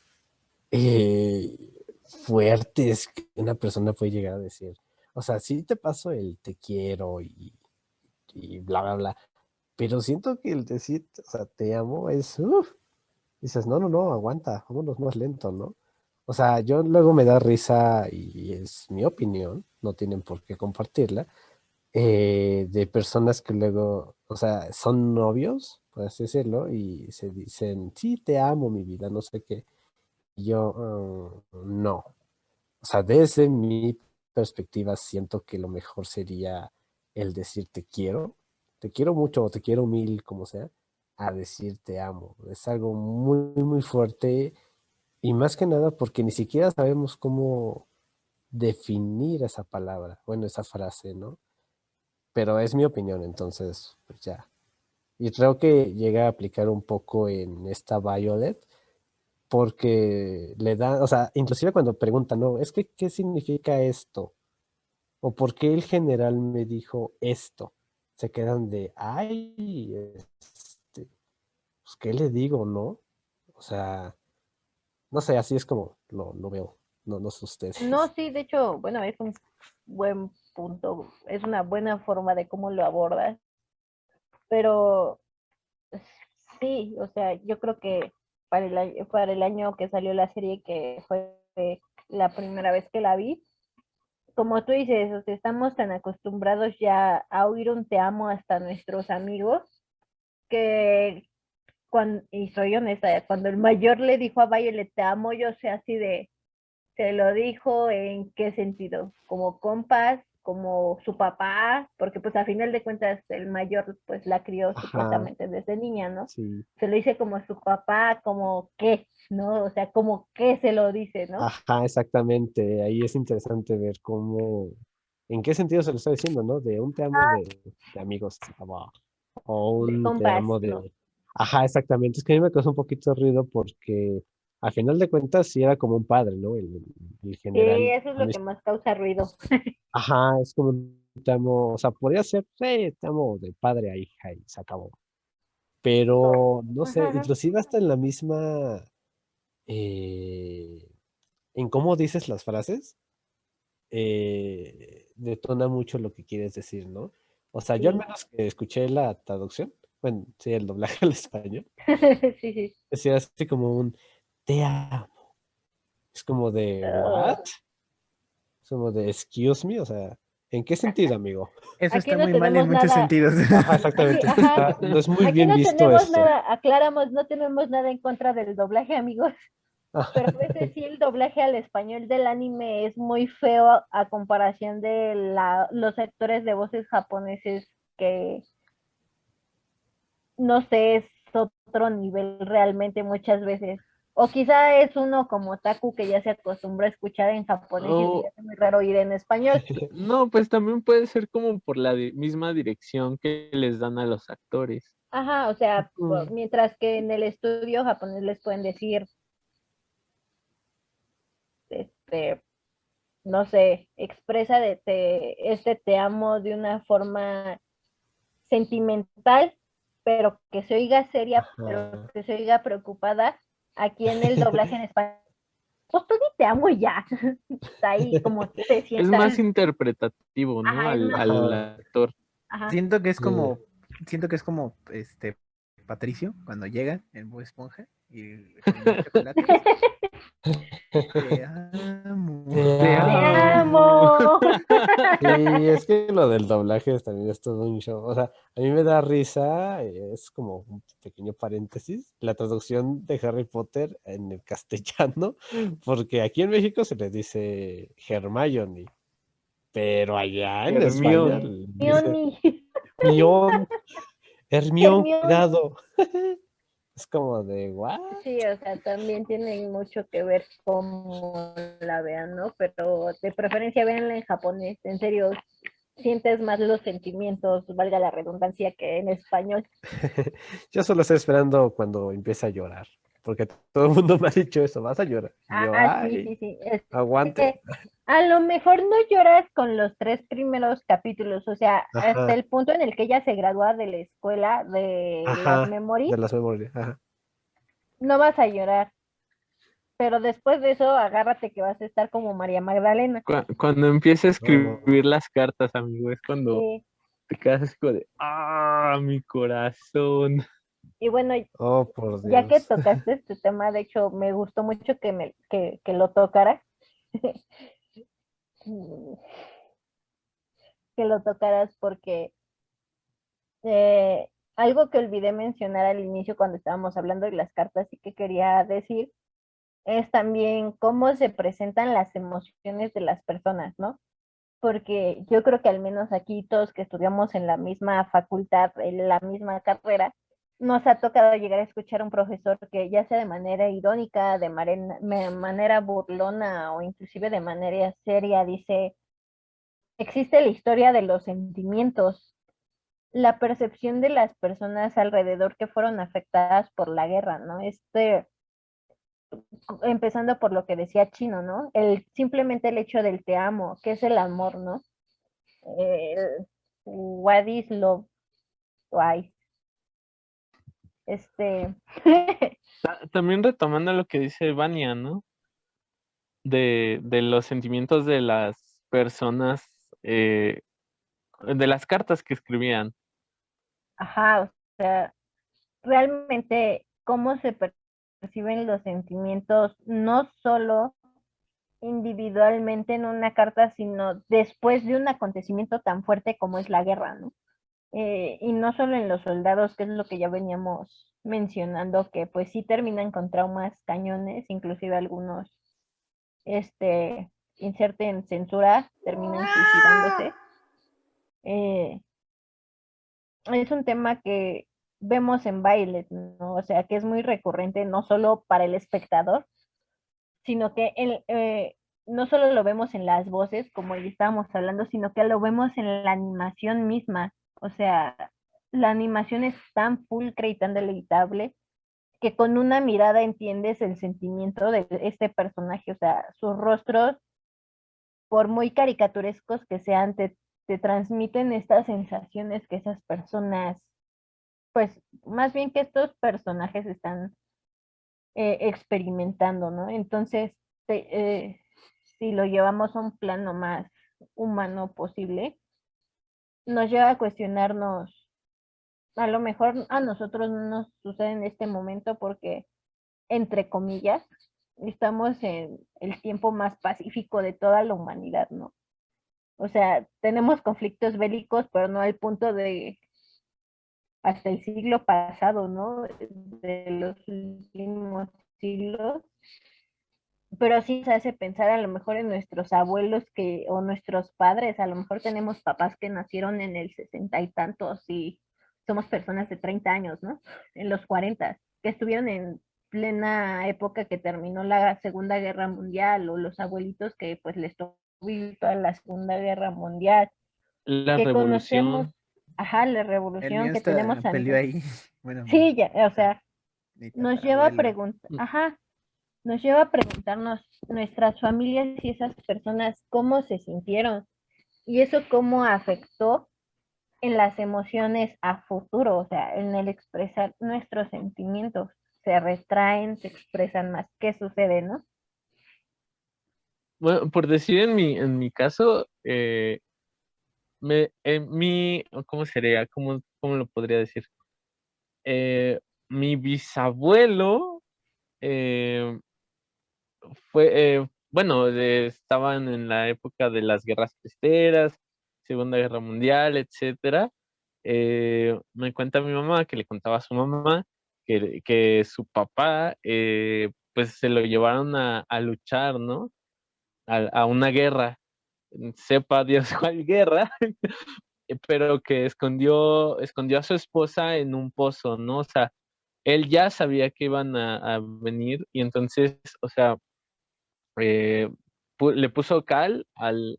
eh, fuertes que una persona puede llegar a decir. O sea, sí te paso el te quiero y bla, bla, bla, pero siento que el decir, o sea, te amo es, dices, no, no, no, aguanta, vámonos más lento, ¿no? O sea, yo luego me da risa y es mi opinión, no tienen por qué compartirla, de personas que luego, o sea, son novios, por así decirlo, y se dicen, sí, te amo, mi vida, no sé qué. Y yo, no. O sea, desde mi perspectiva, siento que lo mejor sería el decir te quiero mucho o te quiero mil, como sea, a decir te amo. Es algo muy, muy fuerte y más que nada porque ni siquiera sabemos cómo definir esa palabra, bueno, esa frase, ¿no? Pero es mi opinión, entonces, pues ya. Y creo que llega a aplicar un poco en esta Violet, porque le da, o sea, inclusive cuando preguntan, no, es que, ¿qué significa esto? ¿O por qué el general me dijo esto? Se quedan de, ay, pues, ¿qué le digo, no? O sea, no sé, así es como lo veo, no, no sé
No,
ustedes.
sí, de hecho, bueno, es un buen punto, es una buena forma de cómo lo abordas, pero sí, o sea, yo creo que para el año que salió la serie, que fue la primera vez que la vi, como tú dices, o sea, estamos tan acostumbrados ya a oír un te amo hasta nuestros amigos, que cuando, y soy honesta, cuando el mayor le dijo a Violet te amo, yo sé así de, ¿se lo dijo en qué sentido? ¿Como compas? ¿Como su papá? Porque pues a final de cuentas el mayor pues la crió
Ajá,
supuestamente desde niña, ¿no?
sí,
Se lo dice como su papá, como qué, ¿no? O sea, como qué se lo dice, ¿no?
ajá, exactamente. Ahí es interesante ver cómo, en qué sentido se lo está diciendo, ¿no? De un te amo de amigos, o
De
un te
compas,
amo
¿no?
de... Ajá, exactamente. Es que a mí me causó un poquito de ruido porque a final de cuentas sí era como un padre, ¿no? El
Sí,
general.
eso es lo que más causa ruido.
Ajá, es como un te amo, o sea, podría ser, sí, te amo de padre a hija y se acabó. Pero, no sé,
Ajá.
inclusive hasta en la misma, eh, en cómo dices las frases, detona mucho lo que quieres decir, ¿no? O sea, yo al
Sí,
menos que escuché la traducción, bueno, sí, el doblaje al español,
sí, sí.
decía así como un te amo. Es como de, ¿what?
Ah,
Es como de, excuse me, o sea, ¿en qué sentido, amigo?
Eso
aquí
está
no
muy mal en
tenemos
muchos
nada,
sentidos.
Ajá,
aquí,
exactamente.
ajá,
No es muy
aquí
bien
no
visto
tenemos
esto.
nada, aclaramos, no tenemos nada en contra del doblaje, amigos, pero a veces sí el doblaje al español del anime es muy feo a comparación de los actores de voces japoneses que no sé, es otro nivel realmente muchas veces. O quizá es uno como Taku que ya se acostumbró a escuchar en japonés y se le
O,
hace muy raro oír en español.
no, pues también puede ser como por la misma dirección que les dan a los actores.
Ajá, o sea,
Mm.
mientras que en el estudio japonés les pueden decir, este, no sé, expresa este te amo de una forma sentimental, pero que se oiga seria, pero
Ajá.
que se oiga preocupada. Aquí en el doblaje en español, pues tú di te amo y ya. Está ahí como te
Es
sientas.
más interpretativo, ¿no?
Ajá, es más,
Al
Ajá.
actor.
ajá.
Siento que es
Sí.
como, siento que es como Patricio cuando llega en Bob Esponja y con los chocolates. Te amo.
Te
Te
Te
amo.
amo.
amo.
Sí, es que lo del doblaje también es todo un show. O sea, a mí me da risa, es como un pequeño paréntesis, la traducción de Harry Potter en el castellano, porque aquí en México se le dice Hermione, pero allá en España
Hermione.
dice
Hermione.
Hermión, Hermión,
Hermione.
cuidado. Es como de, ¿what?
Sí, o sea, también tiene mucho que ver cómo la vean, ¿no? Pero de preferencia véanla en japonés, en serio, sientes más los sentimientos, valga la redundancia, que en español.
Yo solo estoy esperando cuando empiece a llorar, porque todo el mundo me ha dicho eso, vas a llorar. Y yo,
Sí,
ay,
sí, sí.
aguante.
A lo mejor no lloras con los 3 primeros capítulos, o sea, hasta
Ajá,
el punto en el que ella se gradúa de la escuela de las
ajá,
memories,
de las memorias, ajá.
no vas a llorar, pero después de eso, agárrate que vas a estar como María Magdalena.
Cuando empieza a
No,
escribir las cartas, amigo, es cuando
Sí.
te quedas así como de, mi corazón.
Y bueno,
oh, por
ya que
Dios.
tocaste este tema, de hecho, me gustó mucho que lo tocaras, que lo tocaras porque algo que olvidé mencionar al inicio cuando estábamos hablando de las cartas y que quería decir es también cómo se presentan las emociones de las personas, ¿no? Porque yo creo que al menos aquí todos que estudiamos en la misma facultad, en la misma carrera, nos ha tocado llegar a escuchar a un profesor que ya sea de manera irónica, de manera burlona o inclusive de manera seria, dice, existe la historia de los sentimientos, la percepción de las personas alrededor que fueron afectadas por la guerra, ¿no? Empezando por lo que decía Chino, ¿no? Simplemente el hecho del te amo, que es el amor, ¿no? El what is love, why. Este,
También retomando lo que dice Vania, ¿no? De los sentimientos de las personas, de las cartas que escribían.
ajá, o sea, realmente cómo se perciben los sentimientos, no solo individualmente en una carta, sino después de un acontecimiento tan fuerte como es la guerra, ¿no? Y no solo en los soldados, que es lo que ya veníamos mencionando, que pues sí terminan con traumas cañones, inclusive algunos, inserten censura, terminan suicidándose. Eh, es un tema que vemos en Violet, ¿no? O sea, que es muy recurrente, no solo para el espectador, sino que no solo lo vemos en las voces, como ya estábamos hablando, sino que lo vemos en la animación misma. O sea, la animación es tan pulcra y tan deleitable que con una mirada entiendes el sentimiento de este personaje. O sea, sus rostros, por muy caricaturescos que sean, te transmiten estas sensaciones que esas personas, pues más bien que estos personajes están experimentando, ¿no? Entonces, si lo llevamos a un plano más humano posible, nos lleva a cuestionarnos, a lo mejor a nosotros no nos sucede en este momento porque, entre comillas, estamos en el tiempo más pacífico de toda la humanidad, ¿no? O sea, tenemos conflictos bélicos, pero no al punto de hasta el siglo pasado, ¿no? De los últimos siglos, pero sí se hace pensar a lo mejor en nuestros abuelos o nuestros padres, a lo mejor tenemos papás que nacieron en el 60 y tantos y somos personas de 30 años, ¿no? En los 40, que estuvieron en plena época que terminó la Segunda Guerra Mundial, o los abuelitos que pues les tocó vivir toda la Segunda Guerra Mundial,
La
que conocemos,
revolución.
ajá, la
El
revolución
mío
que tenemos
hasta peleó
antes.
ahí. Bueno,
Sí, ya, o
o sea,
sea,
mi
nos lleva a
tatarabuelo.
preguntar, ajá, nos lleva a preguntarnos nuestras familias y esas personas cómo se sintieron y eso cómo afectó en las emociones a futuro, o sea, en el expresar nuestros sentimientos. Se retraen, se expresan más. ¿Qué sucede, no?
Bueno, por decir en mi caso, ¿cómo sería? ¿Cómo lo podría decir? Mi bisabuelo eh, bueno, estaban en la época de las guerras cristeras, Segunda Guerra Mundial, etcétera. Me cuenta mi mamá que le contaba a su mamá que su papá, pues se lo llevaron a luchar, ¿no? A una guerra, sepa Dios cuál guerra, pero que escondió a su esposa en un pozo, ¿no? O sea, él ya sabía que iban a venir y entonces, o sea, le puso cal al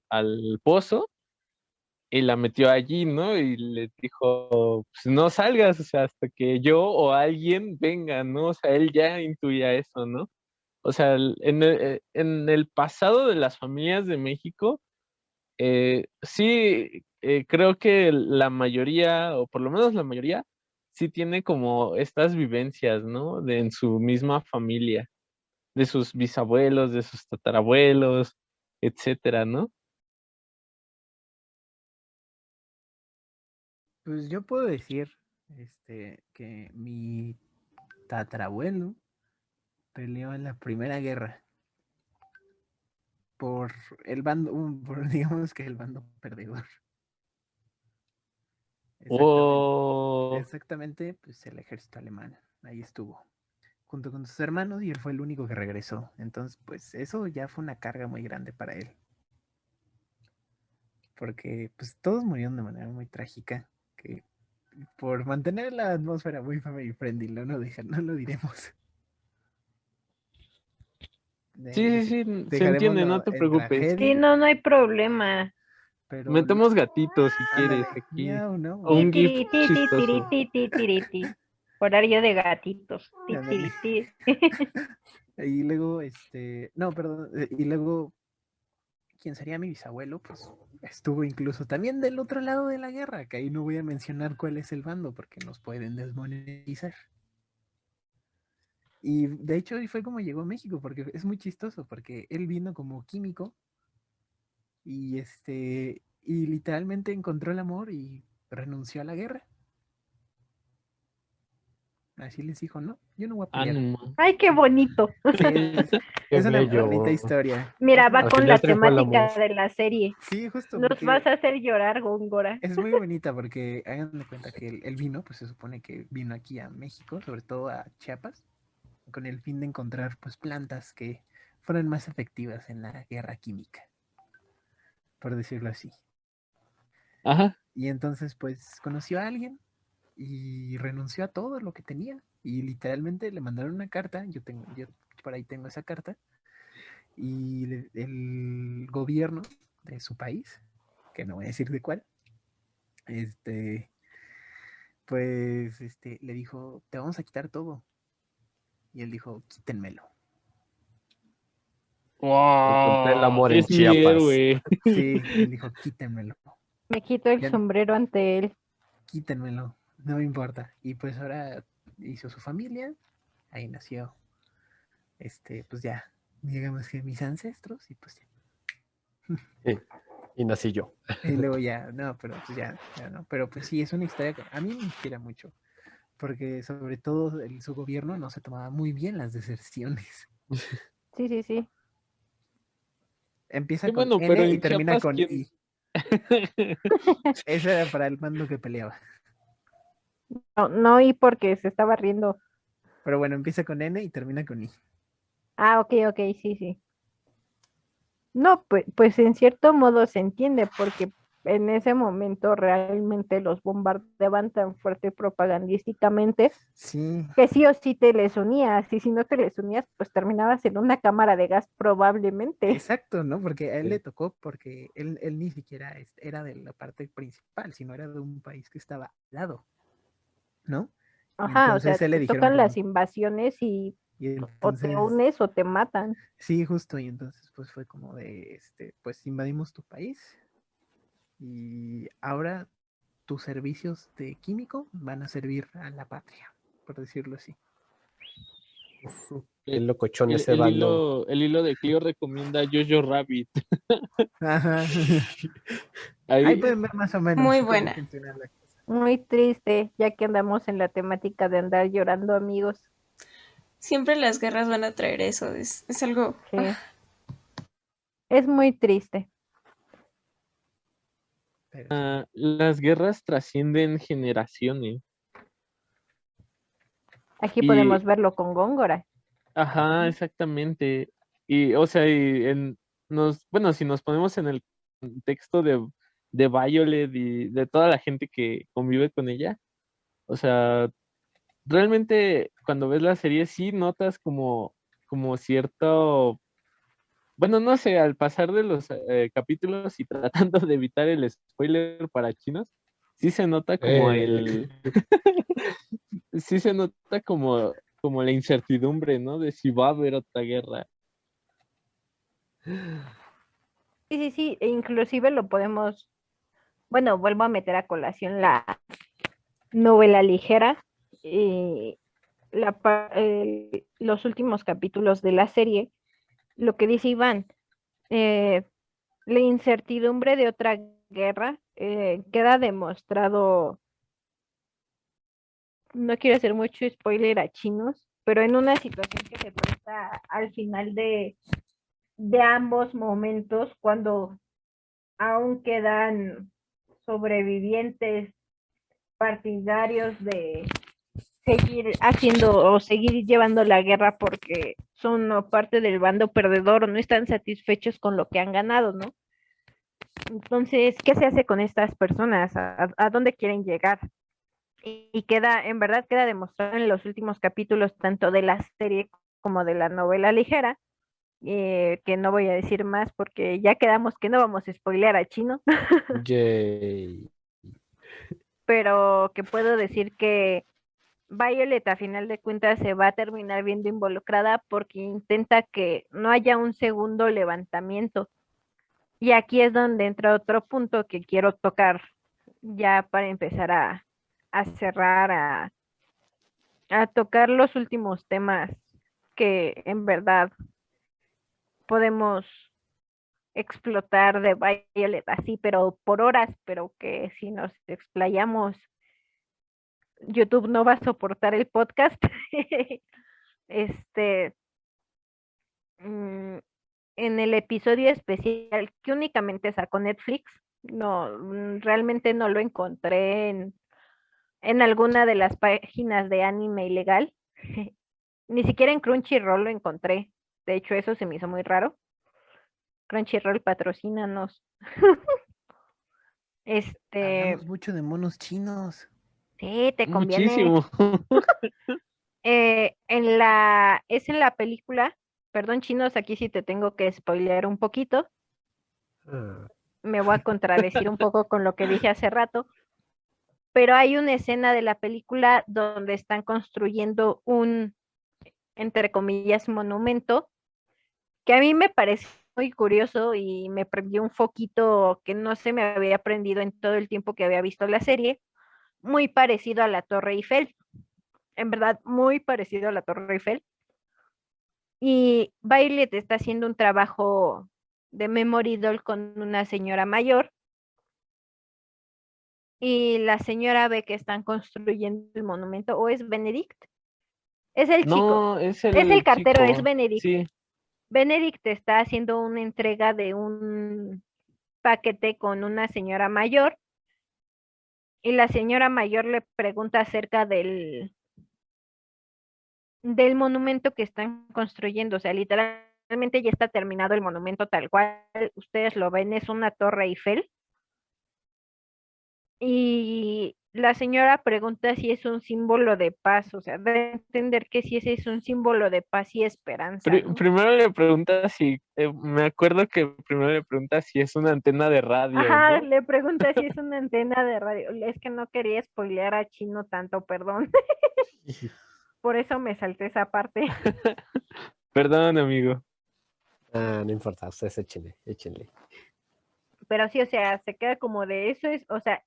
pozo y la metió allí, ¿no? Y le dijo, pues no salgas, o sea, hasta que yo o alguien venga, ¿no? O sea, él ya intuía eso, ¿no? O sea, en el pasado de las familias de México, sí, creo que la mayoría, o por lo menos la mayoría, sí tiene como estas vivencias, ¿no? En su misma familia, de sus bisabuelos, de sus tatarabuelos, etcétera, ¿no?
Pues yo puedo decir que mi tatarabuelo peleó en la Primera Guerra por el bando, por, digamos que el bando perdedor. Exactamente.
O
Exactamente, pues el ejército alemán. Ahí estuvo, junto con sus hermanos, y él fue el único que regresó. Entonces, pues eso ya fue una carga muy grande para él. Porque pues todos murieron de manera muy trágica. Que por mantener la atmósfera muy family friendly, no lo diremos.
sí, sí, sí, se entiende, no
Dejaremos
te
en
preocupes.
Sí,
tragedia,
no hay problema.
pero
Metemos gatitos si quieres
ándale,
aquí.
miau, ¿no?
O un GIF
Ti, ti, ti,
chistoso.
ti, ti, ti, ti. Horario de gatitos. Ti,
Ándale.
ti, ti.
Y luego, no, perdón, y luego, quien sería mi bisabuelo, pues estuvo incluso también del otro lado de la guerra, que ahí no voy a mencionar cuál es el bando porque nos pueden desmonetizar. Y de hecho, ahí fue como llegó a México, porque es muy chistoso, porque él vino como químico y y literalmente encontró el amor y renunció a la guerra. Así les dijo, no, yo no voy a pelear.
Ánimo.
Ay, qué bonito.
Sí,
Qué
es una
bello.
bonita historia.
Mira,
Es
va
una-
Al
con
final
la
triunfó el amor.
temática de la serie.
Sí, justo,
Nos vas
porque
a hacer llorar, Góngora.
es muy bonita, porque hagan de cuenta que él vino, pues se supone que vino aquí a México, sobre todo a Chiapas, con el fin de encontrar pues plantas que fueran más efectivas en la guerra química, por decirlo así.
Ajá.
Y entonces pues conoció a alguien y renunció a todo lo que tenía. Y literalmente le mandaron una carta, yo por ahí tengo esa carta, y el gobierno de su país, que no voy a decir de cuál, pues le dijo, te vamos a quitar todo. Y él dijo, quítenmelo.
Encontré el
Wow,
amor en
es mi
Chiapas.
héroe.
Sí, él dijo, quítenmelo.
Me quito el
Ya,
sombrero ante él.
quítenmelo, no me importa. Y pues ahora hizo su familia, ahí nació, pues ya, digamos que mis ancestros, y pues ya.
Sí, y nací yo.
Y luego ya, no, pero pues ya no. Pero pues sí, es una historia que a mí me inspira mucho, porque sobre todo su gobierno no se tomaba muy bien las deserciones.
Sí, sí, sí.
Empieza
Sí,
con
bueno, pero
N y
en
termina
Chiapas,
con
¿quién?
I. Ese era para el mando que peleaba.
No, no, y porque se estaba riendo.
Pero bueno, empieza con N y termina con I.
Ah, ok, ok, sí, sí. No, pues en cierto modo se entiende, porque en ese momento realmente los bombardeaban tan fuerte propagandísticamente
Sí,
que sí o sí te les unías, y si no te les unías, pues terminabas en una cámara de gas probablemente.
exacto, ¿no? Porque a él
Sí.
le tocó, porque él ni siquiera era de la parte principal, sino era de un país que estaba al lado, ¿no? Y
Ajá, o sea,
entonces él le
te
dijeron
tocan las
como,
invasiones y
y
o te
entonces,
unes o te matan.
sí, justo, y entonces pues fue como de, pues invadimos tu país y ahora tus servicios de químico van a servir a la patria, por decirlo así.
Qué
El,
locochón
el,
ese
el
bando.
hilo, el hilo de Clio recomienda Jojo Rabbit.
Ajá. Ahí
Ahí,
pueden ver más o menos
Muy
cómo
buena.
funciona la cosa.
Muy triste, ya que andamos en la temática de andar llorando, amigos.
Siempre las guerras van a traer eso. Es algo.
Sí, es muy triste.
Pero sí.
las guerras trascienden generaciones.
Aquí
Y,
podemos verlo con Góngora.
ajá, exactamente. Y, o sea, bueno, si nos ponemos en el contexto de Violet y de toda la gente que convive con ella, o sea, realmente cuando ves la serie sí notas como cierto, bueno, no sé, al pasar de los capítulos y tratando de evitar el spoiler para chinos, sí se nota como
Eh,
sí se nota como la incertidumbre, ¿no? De si va a haber otra guerra.
Sí, sí, sí, e inclusive lo podemos, bueno, vuelvo a meter a colación la novela ligera y los últimos capítulos de la serie, lo que dice Iván, eh, la incertidumbre de otra guerra queda demostrado, no quiero hacer mucho spoiler a chinos, pero en una situación que se presta al final de ambos momentos, cuando aún quedan sobrevivientes partidarios de seguir haciendo o seguir llevando la guerra porque son parte del bando perdedor o no están satisfechos con lo que han ganado, ¿no? Entonces, ¿qué se hace con estas personas? ¿A dónde quieren llegar? Y queda, en verdad, queda demostrado en los últimos capítulos, tanto de la serie como de la novela ligera, que no voy a decir más porque ya quedamos que no vamos a spoilear a Chino,
Yay.
pero que puedo decir que Violet a final de cuentas se va a terminar viendo involucrada porque intenta que no haya un segundo levantamiento. Y aquí es donde entra otro punto que quiero tocar ya para empezar a cerrar, a tocar los últimos temas que en verdad podemos explotar de Violet así, pero por horas, pero que si nos explayamos, YouTube no va a soportar el podcast. Este, mm, en el episodio especial que únicamente sacó Netflix, no, realmente no lo encontré en alguna de las páginas de anime ilegal. Ni siquiera en Crunchyroll lo encontré. De hecho, eso se me hizo muy raro. Crunchyroll patrocínanos. Este,
Hablamos mucho de monos chinos.
sí, te conviene.
Muchísimo.
Es en la película, perdón, chinos, aquí sí te tengo que spoilear un poquito.
Ah,
Me voy a contradecir un poco con lo que dije hace rato, pero hay una escena de la película donde están construyendo un, entre comillas, monumento, que a mí me parece muy curioso y me prendió un foquito que no se me había prendido en todo el tiempo que había visto la serie, muy parecido a la Torre Eiffel, en verdad, muy parecido a la Torre Eiffel. Y Violet está haciendo un trabajo de memory doll con una señora mayor y la señora ve que están construyendo el monumento, o es Benedict, es el chico,
No, es
es el
el
cartero, es
chico.
Benedict.
Sí.
Benedict está haciendo una entrega de un paquete con una señora mayor y la señora mayor le pregunta acerca del monumento que están construyendo, o sea, literalmente ya está terminado el monumento tal cual ustedes lo ven, es una torre Eiffel. Y la señora pregunta si es un símbolo de paz, o sea, de entender que si ese es un símbolo de paz y esperanza, ¿no?
Primero le pregunta si, me acuerdo que primero le pregunta si es una antena de radio,
Ajá,
¿no?
le pregunta si es una antena de radio. Es que no quería spoilear a Chino tanto, perdón. Por eso me salté esa parte.
Perdón, amigo.
no importa, ustedes échenle, échenle.
Pero sí, o sea, se queda como de eso es, o sea,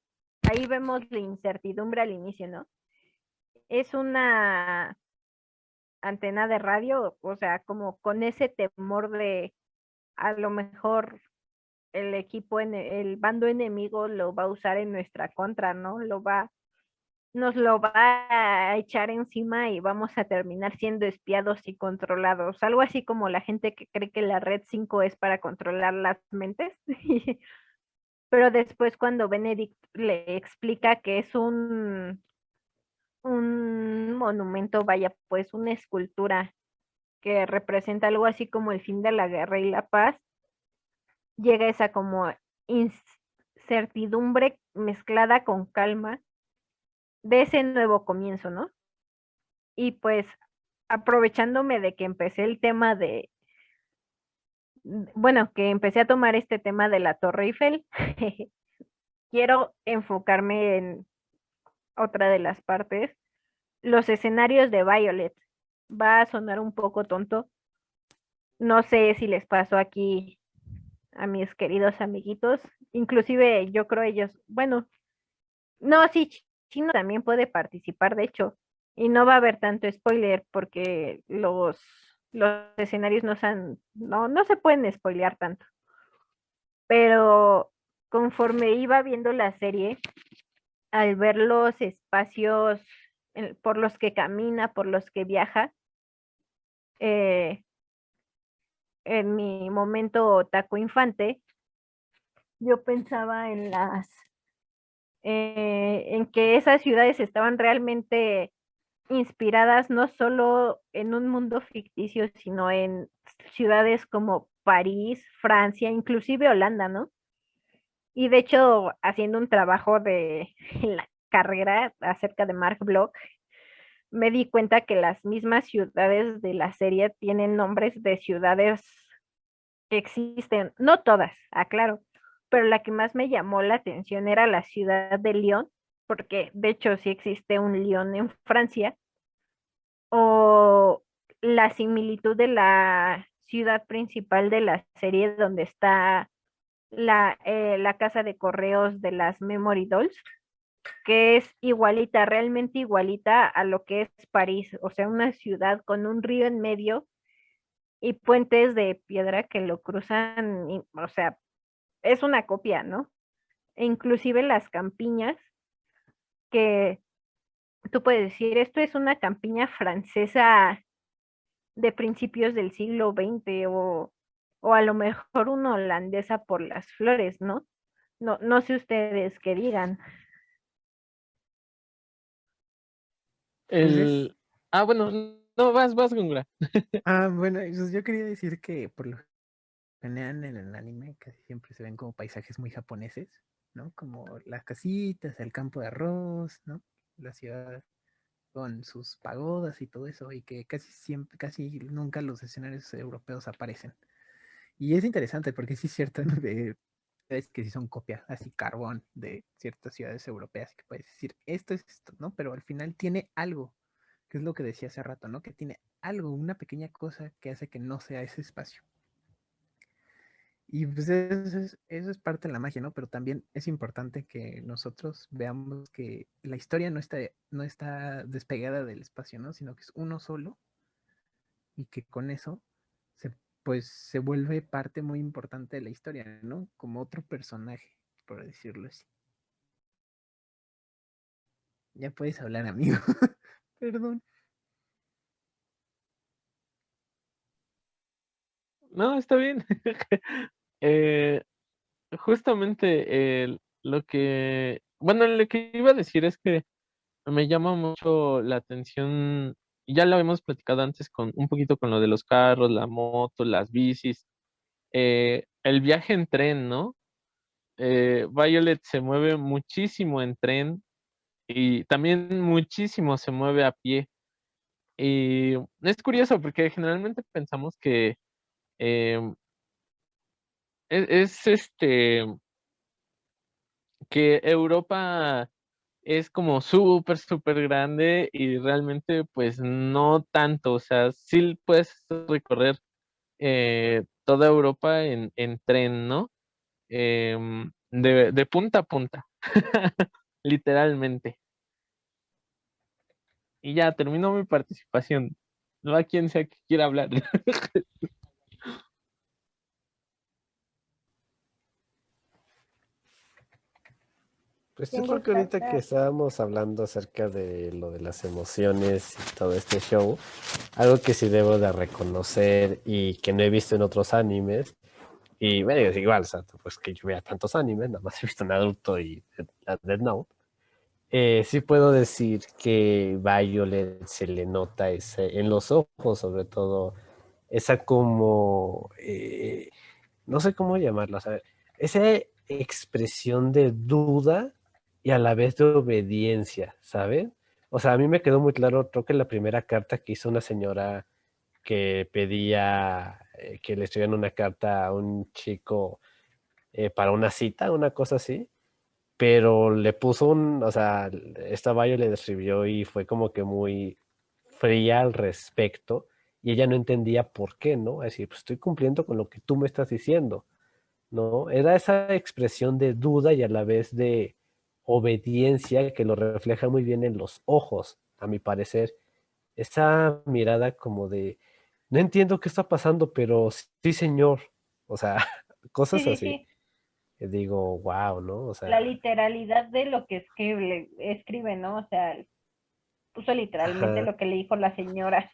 ahí vemos la incertidumbre al inicio, ¿no? Es una antena de radio, o sea, como con ese temor de a lo mejor el equipo, el bando enemigo lo va a usar en nuestra contra, ¿no? Nos lo va a echar encima y vamos a terminar siendo espiados y controlados. Algo así como la gente que cree que la red 5 es para controlar las mentes. Pero después cuando Benedict le explica que es un monumento, vaya, pues una escultura que representa algo así como el fin de la guerra y la paz, llega esa como incertidumbre mezclada con calma de ese nuevo comienzo, ¿no? Y pues aprovechándome de que empecé el tema bueno, que empecé a tomar este tema de la Torre Eiffel, quiero enfocarme en otra de las partes, los escenarios de Violet. Va a sonar un poco tonto. No sé si les pasó aquí a mis queridos amiguitos. Inclusive yo creo ellos, bueno, no, sí, Chino también puede participar, de hecho. Y no va a haber tanto spoiler porque los escenarios no se pueden spoilear tanto. Pero conforme iba viendo la serie, al ver los espacios por los que camina, por los que viaja, eh, en mi momento taco infante, yo pensaba en que esas ciudades estaban realmente inspiradas no solo en un mundo ficticio, sino en ciudades como París, Francia, inclusive Holanda, ¿no? Y de hecho, haciendo un trabajo en la carrera acerca de Mark Bloch, me di cuenta que las mismas ciudades de la serie tienen nombres de ciudades que existen, no todas, aclaro, pero la que más me llamó la atención era la ciudad de Lyon, porque de hecho sí existe un Lyon en Francia, o la similitud de la ciudad principal de la serie donde está la casa de correos de las Memory Dolls, que es igualita, realmente igualita a lo que es París, o sea, una ciudad con un río en medio y puentes de piedra que lo cruzan, o sea, es una copia, ¿no? E inclusive las campiñas, que tú puedes decir, esto es una campiña francesa de principios del siglo XX o a lo mejor una holandesa por las flores, ¿no? No, no sé ustedes qué digan.
Pues es,
Bueno, no, vas, Gungura.
bueno, pues yo quería decir que por lo general en el anime casi siempre se ven como paisajes muy japoneses, ¿no? Como las casitas, el campo de arroz, ¿no? La ciudad con sus pagodas y todo eso, y que casi siempre, casi nunca los escenarios europeos aparecen. Y es interesante porque sí es cierto, ¿no? Es que sí son copias, así carbón de ciertas ciudades europeas, que puedes decir, esto es esto, ¿no? Pero al final tiene algo, que es lo que decía hace rato, ¿no? Que tiene algo, una pequeña cosa que hace que no sea ese espacio. Y pues eso es parte de la magia, ¿no? Pero también es importante que nosotros veamos que la historia no está despegada del espacio, ¿no? Sino que es uno solo y que con eso se, pues, se vuelve parte muy importante de la historia, ¿no? Como otro personaje, por decirlo así. Ya puedes hablar, amigo. Perdón.
No, está bien. Eh, justamente lo que iba a decir es que me llama mucho la atención, ya lo habíamos platicado antes con un poquito con lo de los carros, la moto, las bicis, el viaje en tren, ¿no? Violet se mueve muchísimo en tren y también muchísimo se mueve a pie. Y es curioso porque generalmente pensamos que em, es que Europa es como súper, súper grande y realmente pues no tanto, o sea, sí puedes recorrer toda Europa en tren, ¿no? De punta a punta, literalmente. Y ya terminó mi participación. No a quien sea que quiera hablar.
Pues yo
¿Quién
creo que
gusta
ahorita que
hablar?
estábamos hablando acerca de lo de las emociones y todo este show, algo que sí debo de reconocer y que no he visto en otros animes, y bueno, es igual, o sea, pues que yo vea tantos animes, nada más he visto Naruto y Death Note, sí puedo decir que Violet se le nota ese, en los ojos, sobre todo, esa como, no sé cómo llamarla, o sea, esa expresión de duda y a la vez de obediencia, ¿saben? O sea, a mí me quedó muy claro, creo que la primera carta que hizo una señora que pedía que le escribieran una carta a un chico para una cita, una cosa así, pero le puso o sea, esta Bayo le escribió y fue como que muy fría al respecto y ella no entendía por qué, ¿no? Es decir, pues estoy cumpliendo con lo que tú me estás diciendo, ¿no? Era esa expresión de duda y a la vez de obediencia que lo refleja muy bien en los ojos, a mi parecer. Esa mirada como de, no entiendo qué está pasando, pero sí, señor. O sea,
Sí,
cosas
sí,
así.
sí.
Que digo, wow, ¿no? O
La
sea,
literalidad de lo que escribe, ¿no? O sea, puso literalmente
ajá,
lo que le dijo la señora.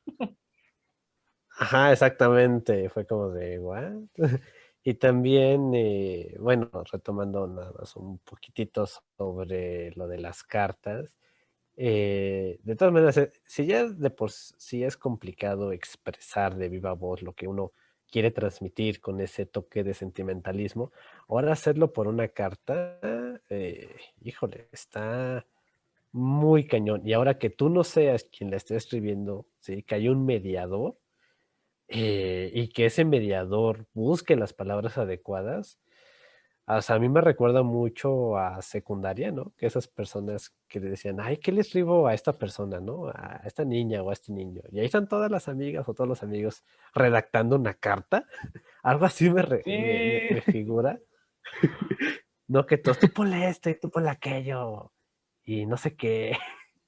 ajá, exactamente. Fue como de, what? Y también, bueno, retomando nada más un poquitito sobre lo de las cartas. De todas maneras, si ya de por sí es complicado expresar de viva voz lo que uno quiere transmitir con ese toque de sentimentalismo, ahora hacerlo por una carta, híjole, está muy cañón. Y ahora que tú no seas quien la esté escribiendo, ¿sí? Que hay un mediador y que ese mediador busque las palabras adecuadas. O sea, a mí me recuerda mucho a secundaria, ¿no? Que esas personas que le decían, ay, ¿qué le escribo a esta persona, ¿no? A esta niña o a este niño. Y ahí están todas las amigas o todos los amigos redactando una carta. Algo así
Sí.
me figura. No, que todos, tú ponle esto y tú ponle aquello. Y no sé qué.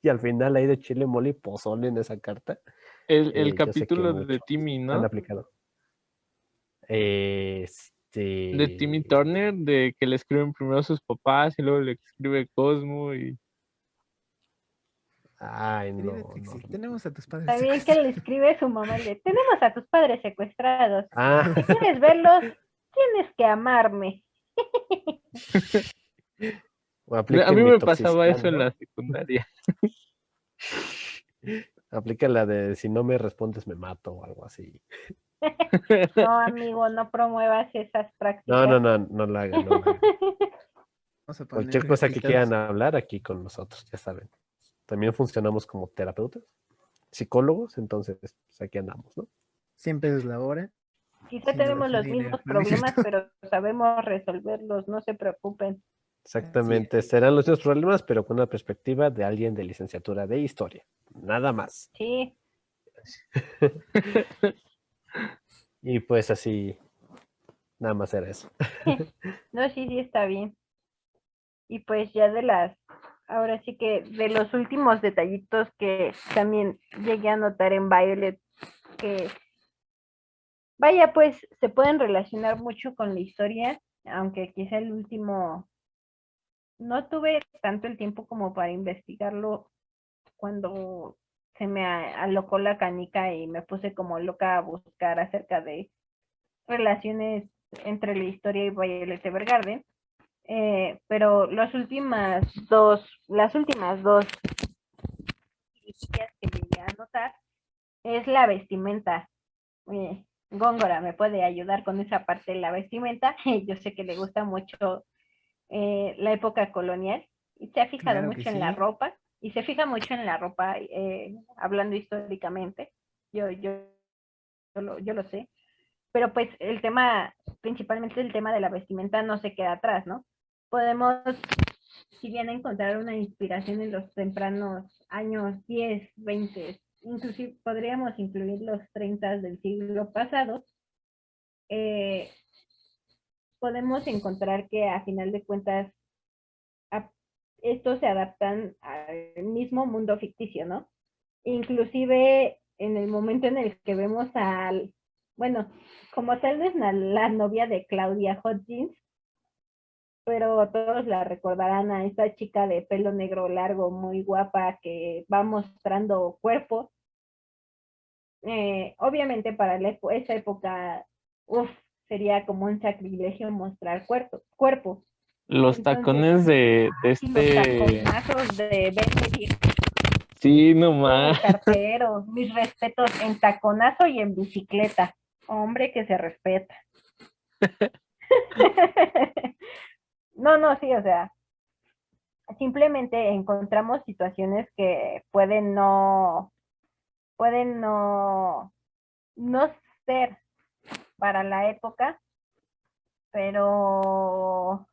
Y al final ahí de chile, mole y pozole en esa carta.
El
Yo sé que
capítulo de
muchos
Timmy,
han
¿no?
aplicado.
De Timmy Turner, de que le escriben primero a sus papás y luego le escribe Cosmo y
Ay,
Querida
no, no.
Trixie, tenemos a tus padres
También que le
secuestrados.
escribe su mamá, tenemos a tus padres secuestrados.
Ah,
Si quieres verlos, tienes que amarme.
o
a mí
apliquen mi
me pasaba
toxicidad,
eso en
¿no?
la secundaria.
Aplica la de si no me respondes me mato o algo así.
No, amigo, no promuevas esas
No, no,
prácticas.
no, no lo hagan, no lo hagan.
Vamos a
Cualquier
poner
cosa que quieran
explicados.
hablar aquí con nosotros, ya saben. También funcionamos como terapeutas, psicólogos, entonces pues, aquí andamos, ¿no?
100 pesos la hora,
Quizá
sin
tenemos
deducción
los
de dinero.
mismos
No, no es cierto.
problemas, pero sabemos resolverlos, no se preocupen.
Así es.
Exactamente, serán los mismos problemas, pero con una perspectiva de alguien de licenciatura de historia. Nada más.
Sí,
Y pues así, nada más era eso.
no, sí, sí está bien. Y pues ya ahora sí que de los últimos detallitos que también llegué a notar en Violet, que vaya, pues se pueden relacionar mucho con la historia, aunque quizá el último no tuve tanto el tiempo como para investigarlo cuando se me alocó la canica y me puse como loca a buscar acerca de relaciones entre la historia y Violet Evergarden. Pero las últimas dos que llegué a notar es la vestimenta. Góngora me puede ayudar con esa parte de la vestimenta. Yo sé que le gusta mucho la época colonial y se ha fijado
Claro que
mucho en la
sí.
ropa y se fija mucho en la ropa hablando históricamente. Yo lo sé. Pero pues el tema, principalmente el tema de la vestimenta no se queda atrás, ¿no? Podemos, si bien encontrar una inspiración en los tempranos años 10, 20, inclusive podríamos incluir los 30 del siglo pasado, eh, podemos encontrar que a final de cuentas a, estos se adaptan al mismo mundo ficticio, ¿no? Inclusive en el momento en el que vemos bueno, como tal vez la novia de Claudia Hodgins, pero todos la recordarán a esta chica de pelo negro largo, muy guapa, que va mostrando cuerpo. Obviamente para esa época, sería como un sacrilegio mostrar cuerpo.
Los
Entonces,
tacones de
y los
este.
taconazos de Ben,
Sí,
todo
nomás.
cartero, mis respetos en taconazo y en bicicleta. Hombre que se respeta. No, no, sí, o sea, simplemente encontramos situaciones que pueden no ser para la época, pero,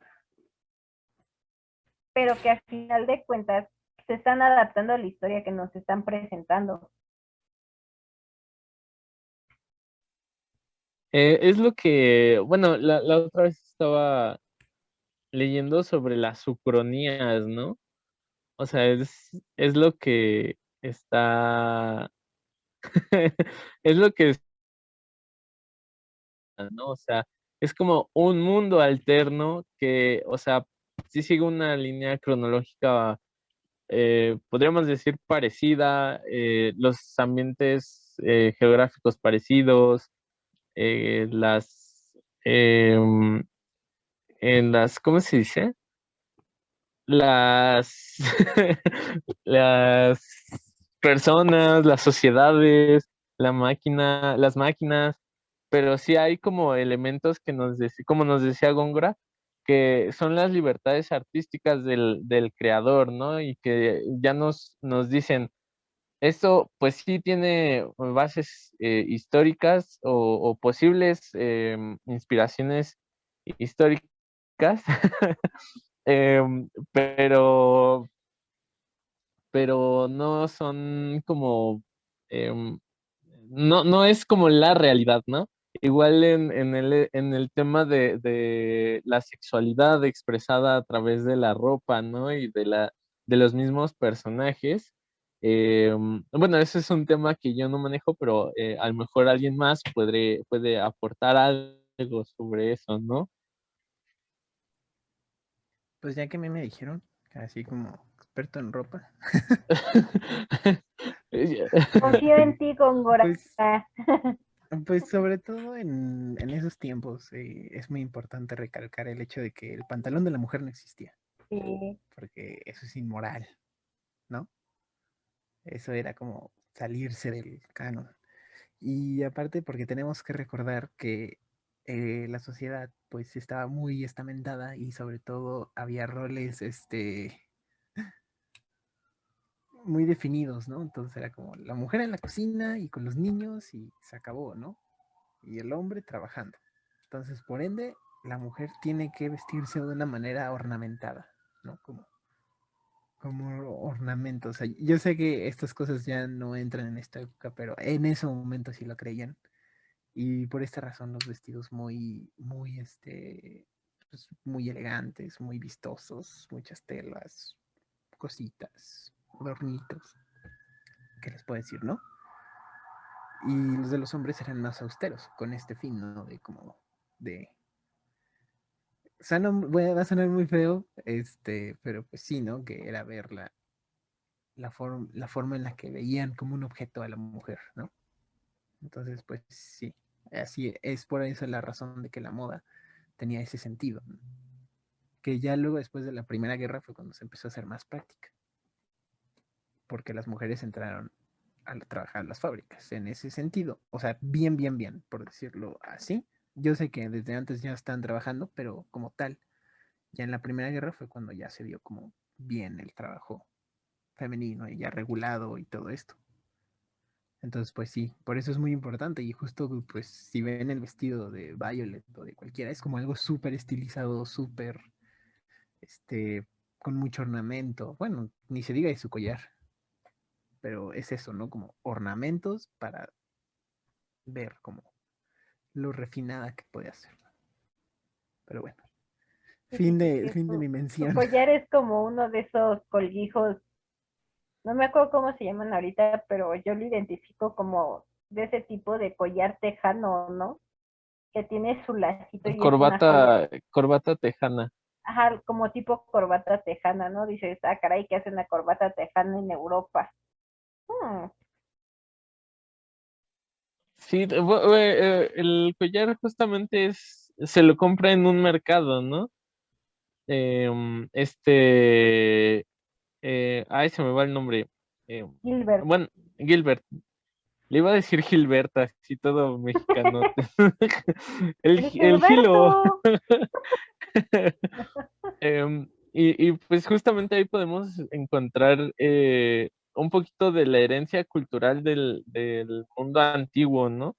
pero que al final de cuentas se están adaptando a la historia que nos están presentando.
Es lo que, bueno, la otra vez estaba leyendo sobre las ucronías, ¿no? O sea, es lo que está, es lo que está, ¿no? O sea, es como un mundo alterno que, o sea, sí sigue una línea cronológica, podríamos decir parecida, los ambientes geográficos parecidos, las, en las, ¿cómo se dice? Las, las personas, las sociedades, las máquinas, pero sí hay como elementos que como nos decía Góngora, que son las libertades artísticas del creador, ¿no? Y que ya nos dicen, esto pues sí tiene bases históricas o posibles inspiraciones históricas, pero no son como, em, no es como la realidad, ¿no? Igual en el tema de la sexualidad expresada a través de la ropa, ¿no? Y de los mismos personajes. Bueno, ese es un tema que yo no manejo, pero a lo mejor alguien más puede aportar algo sobre eso, ¿no?
Pues ya que a mí me dijeron, así como experto en ropa,
Confío en ti, Góngora.
pues, pues sobre todo en esos tiempos es muy importante recalcar el hecho de que el pantalón de la mujer no existía,
Sí.
porque eso es inmoral, ¿no? Eso era como salirse del canon. Y aparte porque tenemos que recordar que la sociedad pues estaba muy estamentada y sobre todo había roles muy definidos, ¿no? Entonces era como la mujer en la cocina y con los niños y se acabó, ¿no? Y el hombre trabajando. Entonces, por ende, la mujer tiene que vestirse de una manera ornamentada, ¿no? Como ornamentos. O sea, yo sé que estas cosas ya no entran en esta época, pero en ese momento sí lo creían. Y por esta razón los vestidos pues, muy elegantes, muy vistosos, muchas telas, cositas, adornitos, ¿qué les puedo decir, no? Y los de los hombres eran más austeros, con este fin, ¿no? De, va a sonar muy feo, pero pues sí, ¿no? Que era ver la forma en la que veían como un objeto a la mujer, ¿no? Entonces, pues sí, así es por eso la razón de que la moda tenía ese sentido, ¿no? Que ya luego después de la Primera Guerra fue cuando se empezó a hacer más práctica, porque las mujeres entraron a trabajar en las fábricas, en ese sentido, o sea, bien, por decirlo así. Yo sé que desde antes ya están trabajando, pero como tal, ya en la Primera Guerra fue cuando ya se dio como bien el trabajo femenino y ya regulado y todo esto. Entonces, pues sí, por eso es muy importante. Y justo, pues, si ven el vestido de Violet o de cualquiera, es como algo súper estilizado, súper, este, con mucho ornamento. Bueno, ni se diga de su collar, pero es eso, ¿no? Como ornamentos para ver como lo refinada que puede hacer. Pero bueno,
Fíjate que
fin de mi
su
mención.
collar es como uno de esos colguijos, no me acuerdo cómo se llaman ahorita, pero yo lo identifico como de ese tipo de collar tejano, ¿no? Que tiene su lacito y es una joya.
Corbata tejana.
Ajá, como tipo corbata tejana, ¿no? Dices, ah, caray, ¿qué hacen la corbata tejana en Europa? Hmm,
Sí, el collar justamente se lo compra en un mercado, ¿no? Ay, se me va el nombre.
Gilbert.
Bueno, Gilbert. Le iba a decir Gilberta, así todo mexicano.
El
El Gilo.
Gilberto.
Y pues justamente ahí podemos encontrar un poquito de la herencia cultural del mundo antiguo, ¿no?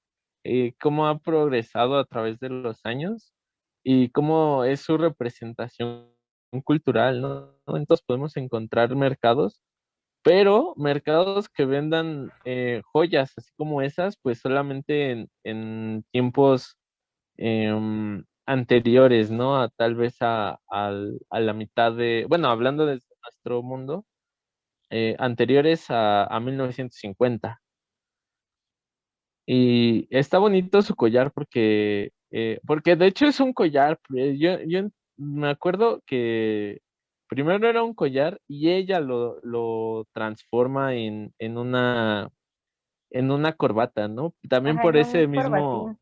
Cómo ha progresado a través de los años y cómo es su representación cultural, ¿no? Entonces podemos encontrar mercados, pero mercados que vendan joyas así como esas, pues solamente en tiempos anteriores, ¿no? Tal vez a la mitad de, bueno, hablando de nuestro mundo, anteriores a 1950. Y está bonito su collar porque de hecho es un collar. Yo me acuerdo que primero era un collar y ella lo transforma en una corbata, ¿no? También
Ajá,
por
en un
ese mismo,
corbatín.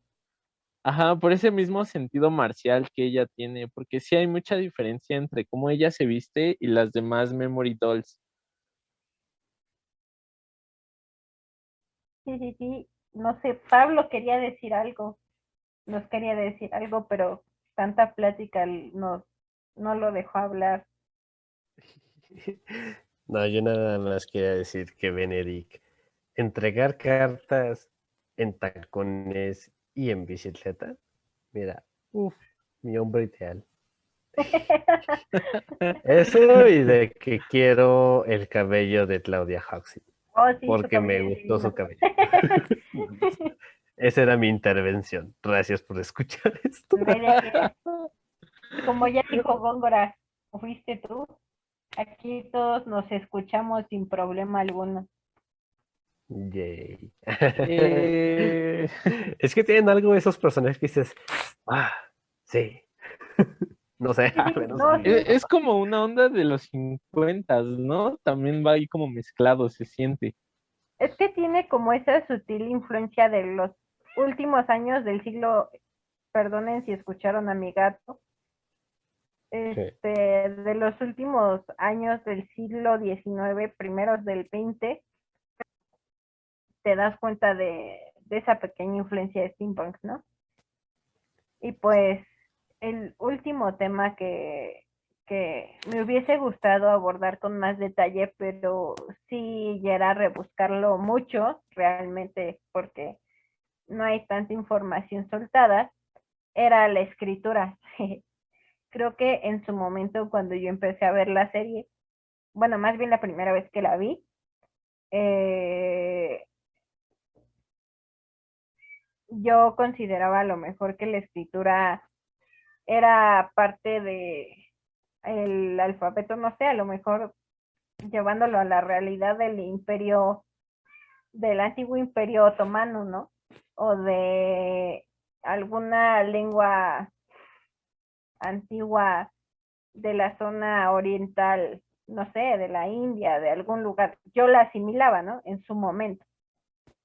ajá, por ese mismo sentido marcial que ella tiene, porque sí hay mucha diferencia entre cómo ella se viste y las demás Memory Dolls.
Sí, sí, sí. No sé, Pablo quería decir algo, nos quería decir algo, pero tanta plática no lo dejó hablar.
No, yo nada más quería decir que Benedict, entregar cartas en tacones y en bicicleta, mira, uff, mi hombre ideal. Eso y de que quiero el cabello de Claudia Huxley,
Oh, sí, su
porque me
cabello es
gustó su
divino.
cabello. Esa era mi intervención. Gracias por escuchar esto.
No hay de qué. Como ya dijo Góngora, fuiste tú. Aquí todos nos escuchamos sin problema alguno.
Yay.
Eh,
Es que tienen algo esos personajes que dices, ah, sí. No sé,
Sí,
al
sí,
menos a
no,
mí me
sí.
es
pasa.
como una onda de los 50, ¿no? También va ahí como mezclado, se siente.
Es que tiene como esa sutil influencia de los últimos años del siglo, perdonen si escucharon a mi gato,
Sí.
de los últimos años del siglo XIX, primeros del XX, te das cuenta de esa pequeña influencia de steampunk, ¿no? Y pues el último tema que me hubiese gustado abordar con más detalle, pero sí ya era rebuscarlo mucho realmente porque no hay tanta información soltada, era la escritura. Creo que en su momento cuando yo empecé a ver la serie, bueno, más bien la primera vez que la vi, eh, yo consideraba a lo mejor que la escritura era parte de el alfabeto, no sé, a lo mejor llevándolo a la realidad del imperio, del antiguo imperio otomano, ¿no? O de alguna lengua antigua de la zona oriental, no sé, de la India, de algún lugar. Yo la asimilaba, ¿no? En su momento,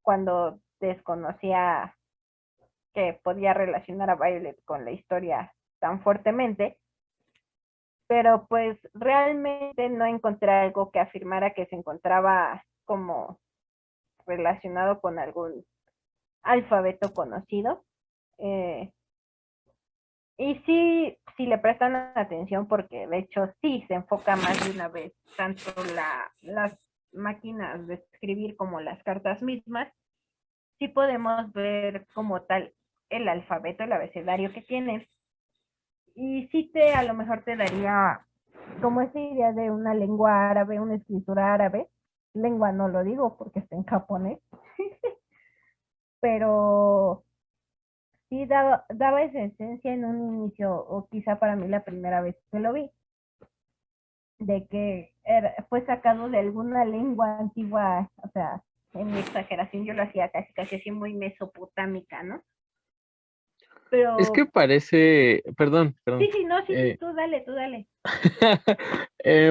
cuando desconocía que podía relacionar a Violet con la historia tan fuertemente, pero pues realmente no encontré algo que afirmara que se encontraba como relacionado con algún alfabeto conocido. Eh, y sí, si le prestan atención, porque de hecho sí se enfoca más de una vez, tanto las máquinas de escribir como las cartas mismas, sí podemos ver como tal el alfabeto, el abecedario que tienen. Y sí a lo mejor te daría como esa idea de una lengua árabe, una escritura árabe. Lengua no lo digo porque está en japonés, pero sí daba esa esencia en un inicio, o quizá para mí la primera vez que lo vi, de que fue sacado de alguna lengua antigua, o sea, en mi exageración yo lo hacía casi así muy mesopotámica, ¿no?
Es que
Pero
parece, perdón,
sí,
perdón.
sí, no, sí, sí,
eh,
tú dale,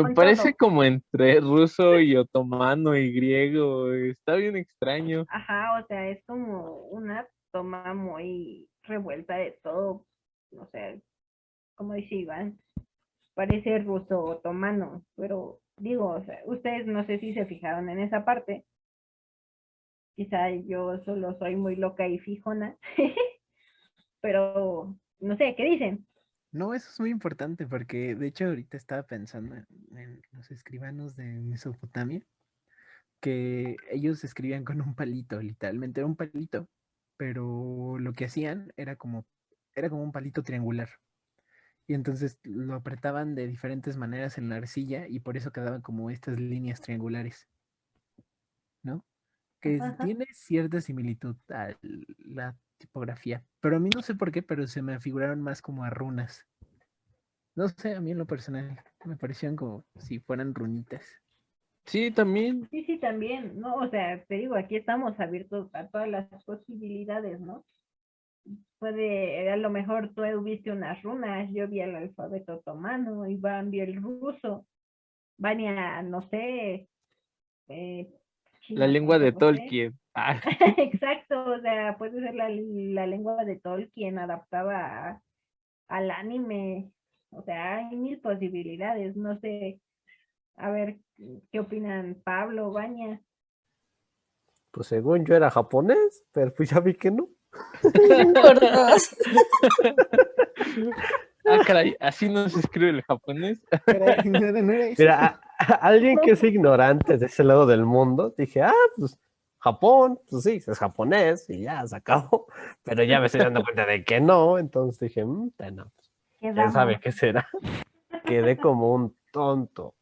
con
parece
todo.
como entre ruso y otomano y griego. Está bien extraño.
Ajá, o sea, es como una toma muy revuelta de todo, no sé, como dice Iván, parece ruso otomano, pero digo, o sea, ustedes no sé si se fijaron en esa parte, quizá yo solo soy muy loca y fijona, pero no sé, ¿qué dicen?
No, eso es muy importante porque de hecho ahorita estaba pensando en los escribanos de Mesopotamia, que ellos escribían con un palito, literalmente era un palito, pero lo que hacían era como un palito triangular. Y entonces lo apretaban de diferentes maneras en la arcilla y por eso quedaban como estas líneas triangulares, ¿no? Que
Ajá.
tiene cierta similitud a la tipografía, pero a mí no sé por qué, pero se me afiguraron más como a runas. No sé, a mí en lo personal me parecían como si fueran runitas.
Sí, también.
Sí, sí, también, ¿no? O sea, te digo, aquí estamos abiertos a todas las posibilidades, ¿no? A lo mejor tú viste unas runas, yo vi el alfabeto otomano, Iván vio el ruso, Vania, no sé, eh,
La
chino
lengua de
tampoco sé.
Tolkien. Ah,
Exacto, o sea, puede ser la lengua de Tolkien adaptada al anime, o sea, hay mil posibilidades, no sé, a ver, ¿qué opinan Pablo, Vania?
Pues según yo era japonés, pero pues ya vi que no.
Por dos.
caray, así no se escribe el japonés.
Caray, no era eso.
Mira, alguien que es ignorante de ese lado del mundo, dije, pues Japón, pues sí, es japonés y ya se acabó. Pero ya me estoy dando cuenta de que no, entonces dije, bueno, pues, quién
Quedamos,
sabe qué será. Quedé como un tonto.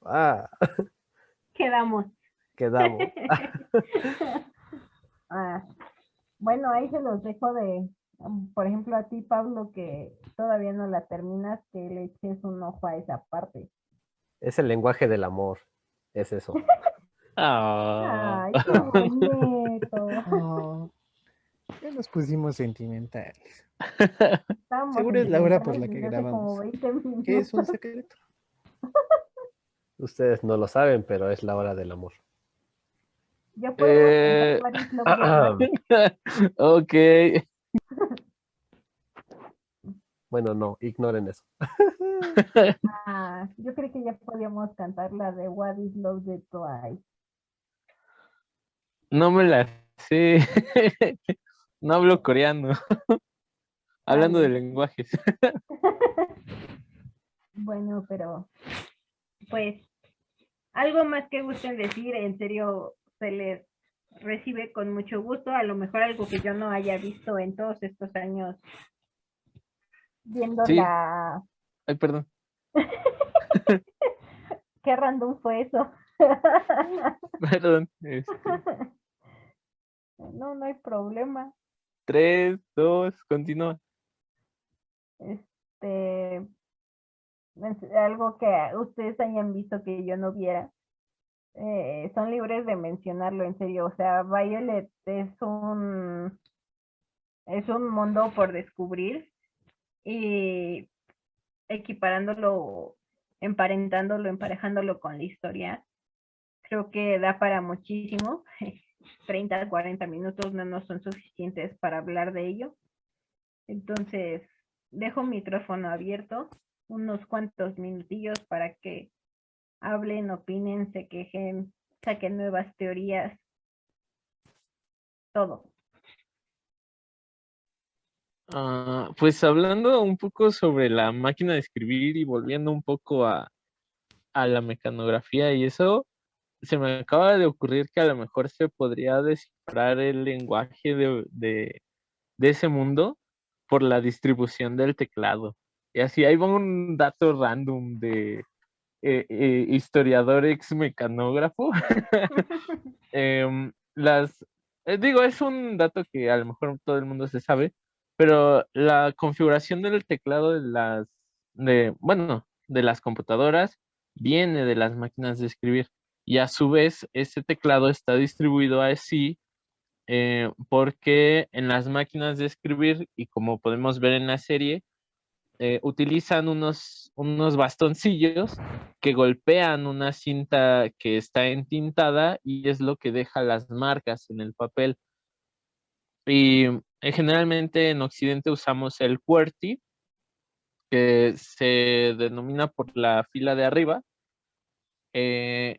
quedamos.
Quedamos.
Ah, bueno, ahí se los dejo por ejemplo, a ti, Pablo, que todavía no la terminas, que le eches un ojo a esa parte.
Es el lenguaje del amor, es eso.
Ah.
Ay, qué bonito.
Oh, ya nos pusimos sentimentales.
Estábamos
Seguro es la hora por
sentimentales
la que
desde hace como
grabamos.
20
¿Qué es un
minutos.
secreto?
Ustedes no lo saben, pero es la hora del amor.
Ya podemos cantar
Eh,
What is Love de Twice.
ok.
Bueno, no, ignoren eso.
Ah, yo creo que ya podíamos cantar la de What is Love de Twice.
No me la sé. No hablo coreano. Hablando de
Chale.
lenguajes.
Bueno, pero pues algo más que gusten decir, en serio, se les recibe con mucho gusto. A lo mejor algo que yo no haya visto en todos estos años viendo
Sí.
la...
Ay, perdón.
Qué random fue eso.
Perdón.
No, no hay problema.
3, 2, continúa.
Este, algo que ustedes hayan visto que yo no viera. Son libres de mencionarlo en serio. O sea, Violet es un mundo por descubrir y equiparándolo, emparentándolo, emparejándolo con la historia, creo que da para muchísimo. 30, 40 minutos no nos son suficientes para hablar de ello. Entonces, dejo micrófono abierto unos cuantos minutillos para que hablen, opinen, se quejen, saquen nuevas teorías, todo.
Pues hablando un poco sobre la máquina de escribir y volviendo un poco a la mecanografía y eso, se me acaba de ocurrir que a lo mejor se podría descifrar el lenguaje de ese mundo por la distribución del teclado. Y así, ahí va un dato random de historiador ex mecanógrafo. Digo, es un dato que a lo mejor todo el mundo se sabe, pero la configuración del teclado bueno, de las computadoras viene de las máquinas de escribir. Y a su vez, ese teclado está distribuido así porque en las máquinas de escribir, y como podemos ver en la serie, utilizan unos bastoncillos que golpean una cinta que está entintada y es lo que deja las marcas en el papel. Y generalmente en Occidente usamos el QWERTY, que se denomina por la fila de arriba, eh,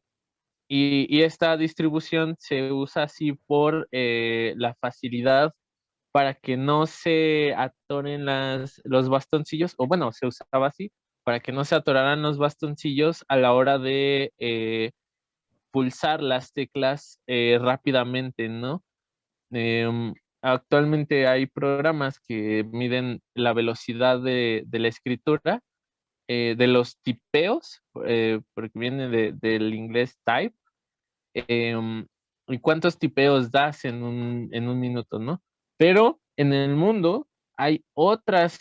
y esta distribución se usa así por la facilidad para que no se atoren los bastoncillos, o bueno, se usaba así, para que no se atoraran los bastoncillos a la hora de pulsar las teclas rápidamente, ¿no? Actualmente hay programas que miden la velocidad de la escritura, de los tipeos, porque viene del inglés type, y cuántos tipeos das en un minuto, ¿no? Pero en el mundo hay otras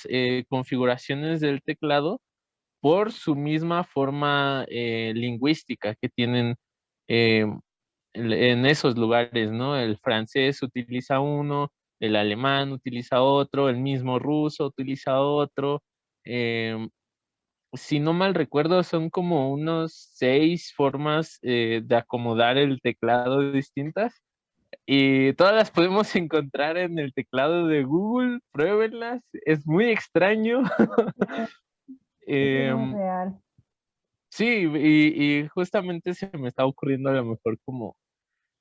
configuraciones del teclado por su misma forma lingüística que tienen eh, en esos lugares, ¿no? El francés utiliza uno, el alemán utiliza otro, el mismo ruso utiliza otro. Si no mal recuerdo, son como unos 6 formas de acomodar el teclado distintas y todas las podemos encontrar en el teclado de Google. Pruébenlas, es muy extraño.
Eso es muy
Em,
real.
sí, y justamente se me está ocurriendo a lo mejor como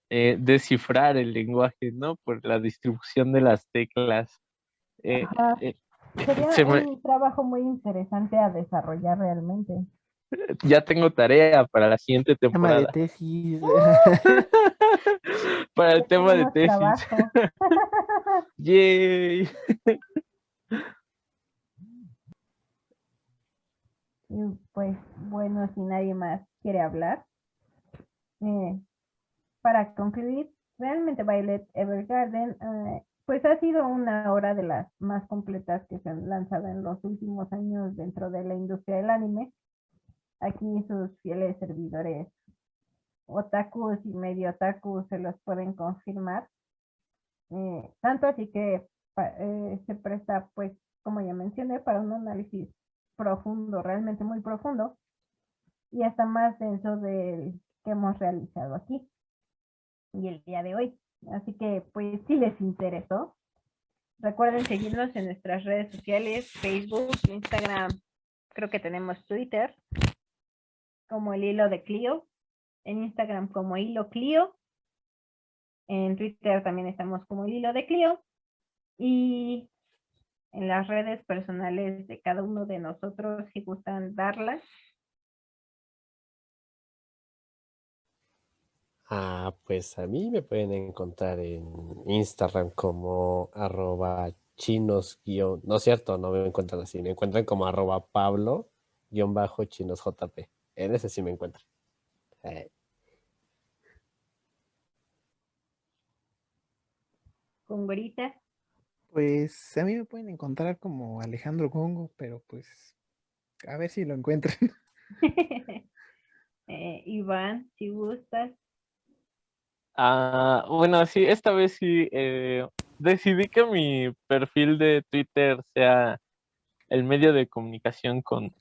descifrar el lenguaje, ¿no? Por la distribución de las teclas. Eh,
Ajá.
eh,
Sería
se me-
un trabajo muy interesante a desarrollar realmente.
ya tengo tarea para la siguiente
Tema de
temporada.
tesis.
Para el
Ya
tema de
tenemos
tesis.
trabajo.
Yay.
Y pues bueno, si nadie más quiere hablar, eh, para concluir, realmente Violet Evergarden pues ha sido una obra de las más completas que se han lanzado en los últimos años dentro de la industria del anime. Aquí sus fieles servidores otakus y medio otakus se los pueden confirmar. Tanto así que se presta, pues, como ya mencioné, para un análisis profundo, realmente muy profundo, y hasta más denso del que hemos realizado aquí y el día de hoy. Así que, pues, si les interesó, recuerden seguirnos en nuestras redes sociales, Facebook, Instagram, creo que tenemos Twitter, como el hilo de Clio, en Instagram como hilo Clio, en Twitter también estamos como el hilo de Clio, y en las redes personales de cada uno de nosotros, si gustan darlas.
Pues a mí me pueden encontrar en Instagram como @chinos no es cierto, no me encuentran así, me encuentran como @Pablo_chinosjp. En ese sí me encuentran.
Con Gorita.
Pues a mí me pueden encontrar como Alejandro Congo, pero pues a ver si lo encuentran.
Iván, si gustas.
Bueno, sí, esta vez sí decidí que mi perfil de Twitter sea el medio de comunicación con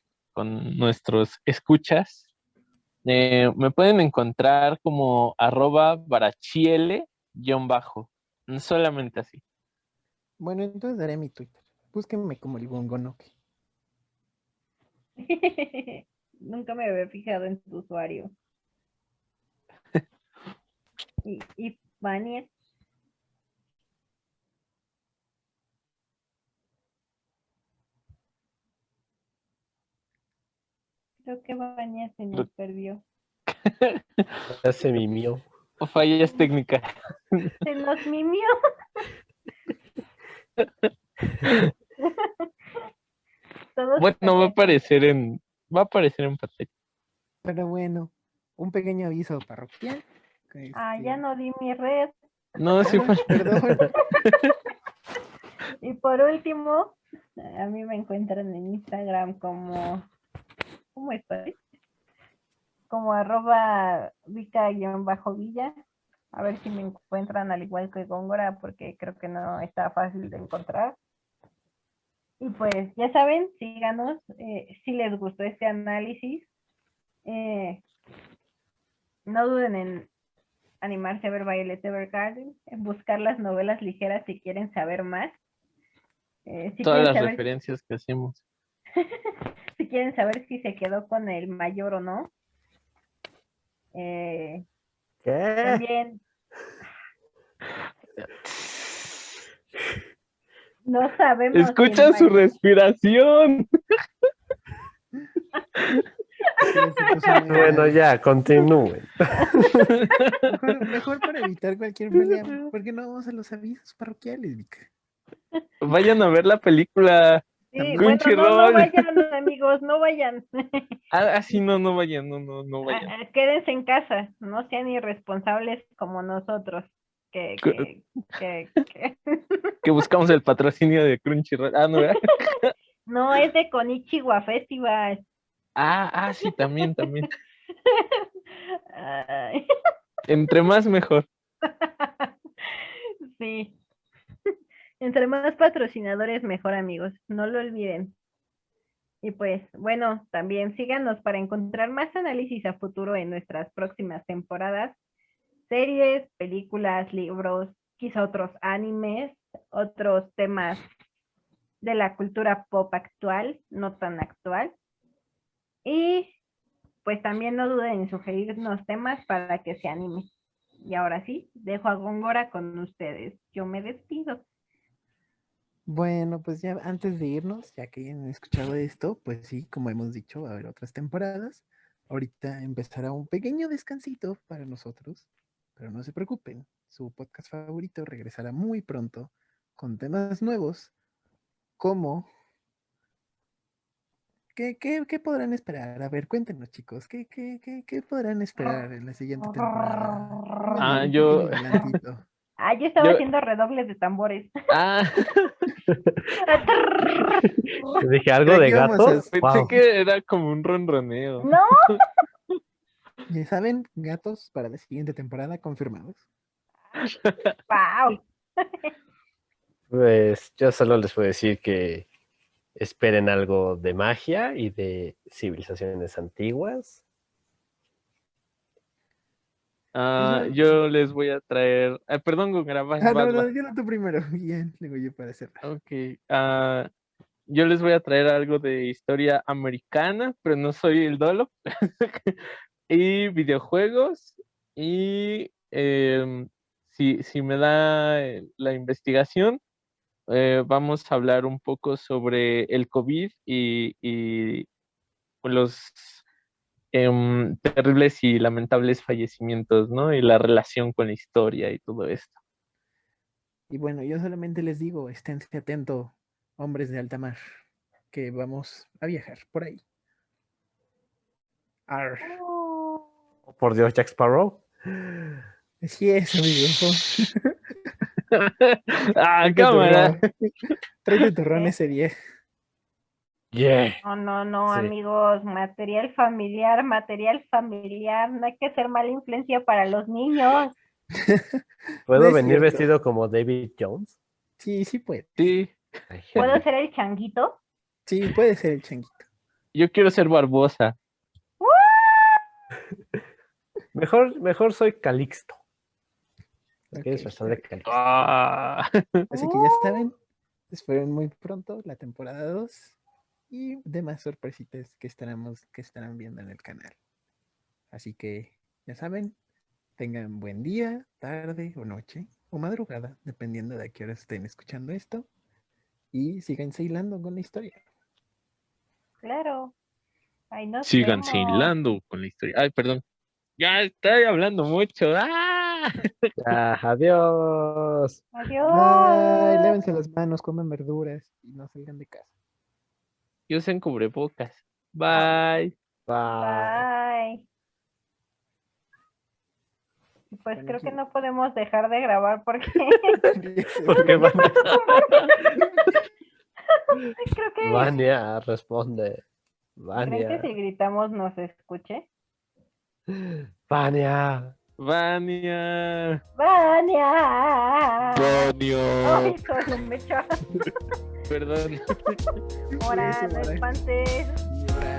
nuestros escuchas. Me pueden encontrar como @barachiele_bajo. Solamente así.
Bueno, entonces daré mi Twitter. Búsquenme como el Gongonoke.
Nunca me había fijado en tu usuario. Y Vania. Creo que Vania se nos perdió.
Ya se mimió.
Fallas técnicas.
Se nos mimió. Todos
Bueno, va a aparecer en pantalla.
Pero bueno, un pequeño aviso parroquial.
ya no di mi red.
No, sí,
Perdón.
Y por último, a mí me encuentran en Instagram como, ¿cómo estoy? Como @Vika_Villa. A ver si me encuentran al igual que Góngora, porque creo que no está fácil de encontrar. Y pues ya saben, síganos. Si les gustó este análisis, no duden en animarse a ver Violet Evergarden, en buscar las novelas ligeras si quieren saber más. Si
todas
quieren
las
saber,
referencias que hacemos.
si quieren saber si se quedó con el mayor o no.
¿Qué?
También No sabemos. si
Escuchan su
Mike-
respiración.
Sí, se puso muy
Bueno,
grave.
ya, continúen.
Mejor para evitar cualquier pelea, ¿por qué no vamos a los avisos parroquiales, Vika?
Vayan a ver la película.
Sí,
También.
bueno, no
Crunchyroll.
vayan, amigos, no vayan.
Sí, no vayan, no vayan.
Quédense en casa, no sean irresponsables como nosotros. Que, que, que.
Que buscamos el patrocinio de Crunchyroll. No, ¿verdad?
No, es de Konichiwa Festival.
Sí, también.
Ay,
Entre más mejor.
sí. Entre más patrocinadores, mejor, amigos. No lo olviden. Y pues, bueno, también síganos para encontrar más análisis a futuro en nuestras próximas temporadas. Series, películas, libros, quizá otros animes, otros temas de la cultura pop actual, no tan actual. Y pues también no duden en sugerirnos temas para que se anime. Y ahora sí, dejo a Góngora con ustedes. Yo me despido.
Bueno, pues ya antes de irnos, ya que han escuchado esto, pues sí, como hemos dicho, va a haber otras temporadas. Ahorita empezará un pequeño descansito para nosotros, pero no se preocupen, su podcast favorito regresará muy pronto con temas nuevos, como... ¿Qué podrán esperar? A ver, cuéntenos, chicos, ¿qué podrán esperar en la siguiente temporada? Un
yo-
pequeño adelantito.
Yo estaba
Yo-
haciendo redobles de tambores.
Te dije algo
Pero
de
aquí vamos
gato.
a-
Pensé
Wow.
que era como un ronroneo.
No,
Ya saben, gatos para la siguiente temporada confirmados.
wow.
Pues yo solo les puedo decir que esperen algo de magia y de civilizaciones antiguas.
Yo les voy a traer. Perdón, Góngora, vas.
No, yo tú primero. Bien, luego yo para hacer.
Ok. Yo les voy a traer algo de historia americana, pero no soy el Dolo. Y videojuegos. Y si me da la investigación, vamos a hablar un poco sobre el COVID y los terribles y lamentables fallecimientos, ¿no? Y la relación con la historia y todo esto.
Y bueno, yo solamente les digo, esténse atentos, hombres de alta mar, que vamos a viajar por ahí. Arr.
Oh, por Dios, Jack Sparrow.
Así es, amigo.
Cámara.
Tráete tu ron ese día.
Yeah.
No,
Sí.
amigos, material familiar, no hay que ser mala influencia para los niños.
¿Puedo
No es
venir
cierto.
vestido como David Jones?
Sí, puede.
Sí,
Ay,
¿Puedo
genial.
ser el changuito?
Sí, puede ser el changuito.
yo quiero ser Barbosa.
Mejor soy Calixto. ¿Qué es
Ok,
versión de Calixto?
Así que ya saben, esperen muy pronto la temporada 2 y demás sorpresitas que estarán viendo en el canal. Así que ya saben, tengan buen día, tarde o noche o madrugada, dependiendo de a qué hora estén escuchando esto. Y síganse hilando con la historia.
Claro. Ahí nos
Sigan
vemos.
hilando con la historia. Ay, perdón. Ya estoy hablando mucho.
Ya, adiós.
Adiós.
Bye, lávense las manos, coman verduras y no salgan de casa.
Y usen cubrebocas. Bye.
Bye.
Bye. Pues
Bueno,
creo
sí.
que no podemos dejar de grabar porque
Porque
creo que
Vania responde.
¿creen que
Vania.
si gritamos nos escuche?
Vania.
Vania.
¡Vania!
Vania.
¡Ay, soy un mechón!
Perdón.
Ahora,
Eso,
no
Mara.
espantes.
Y ahora,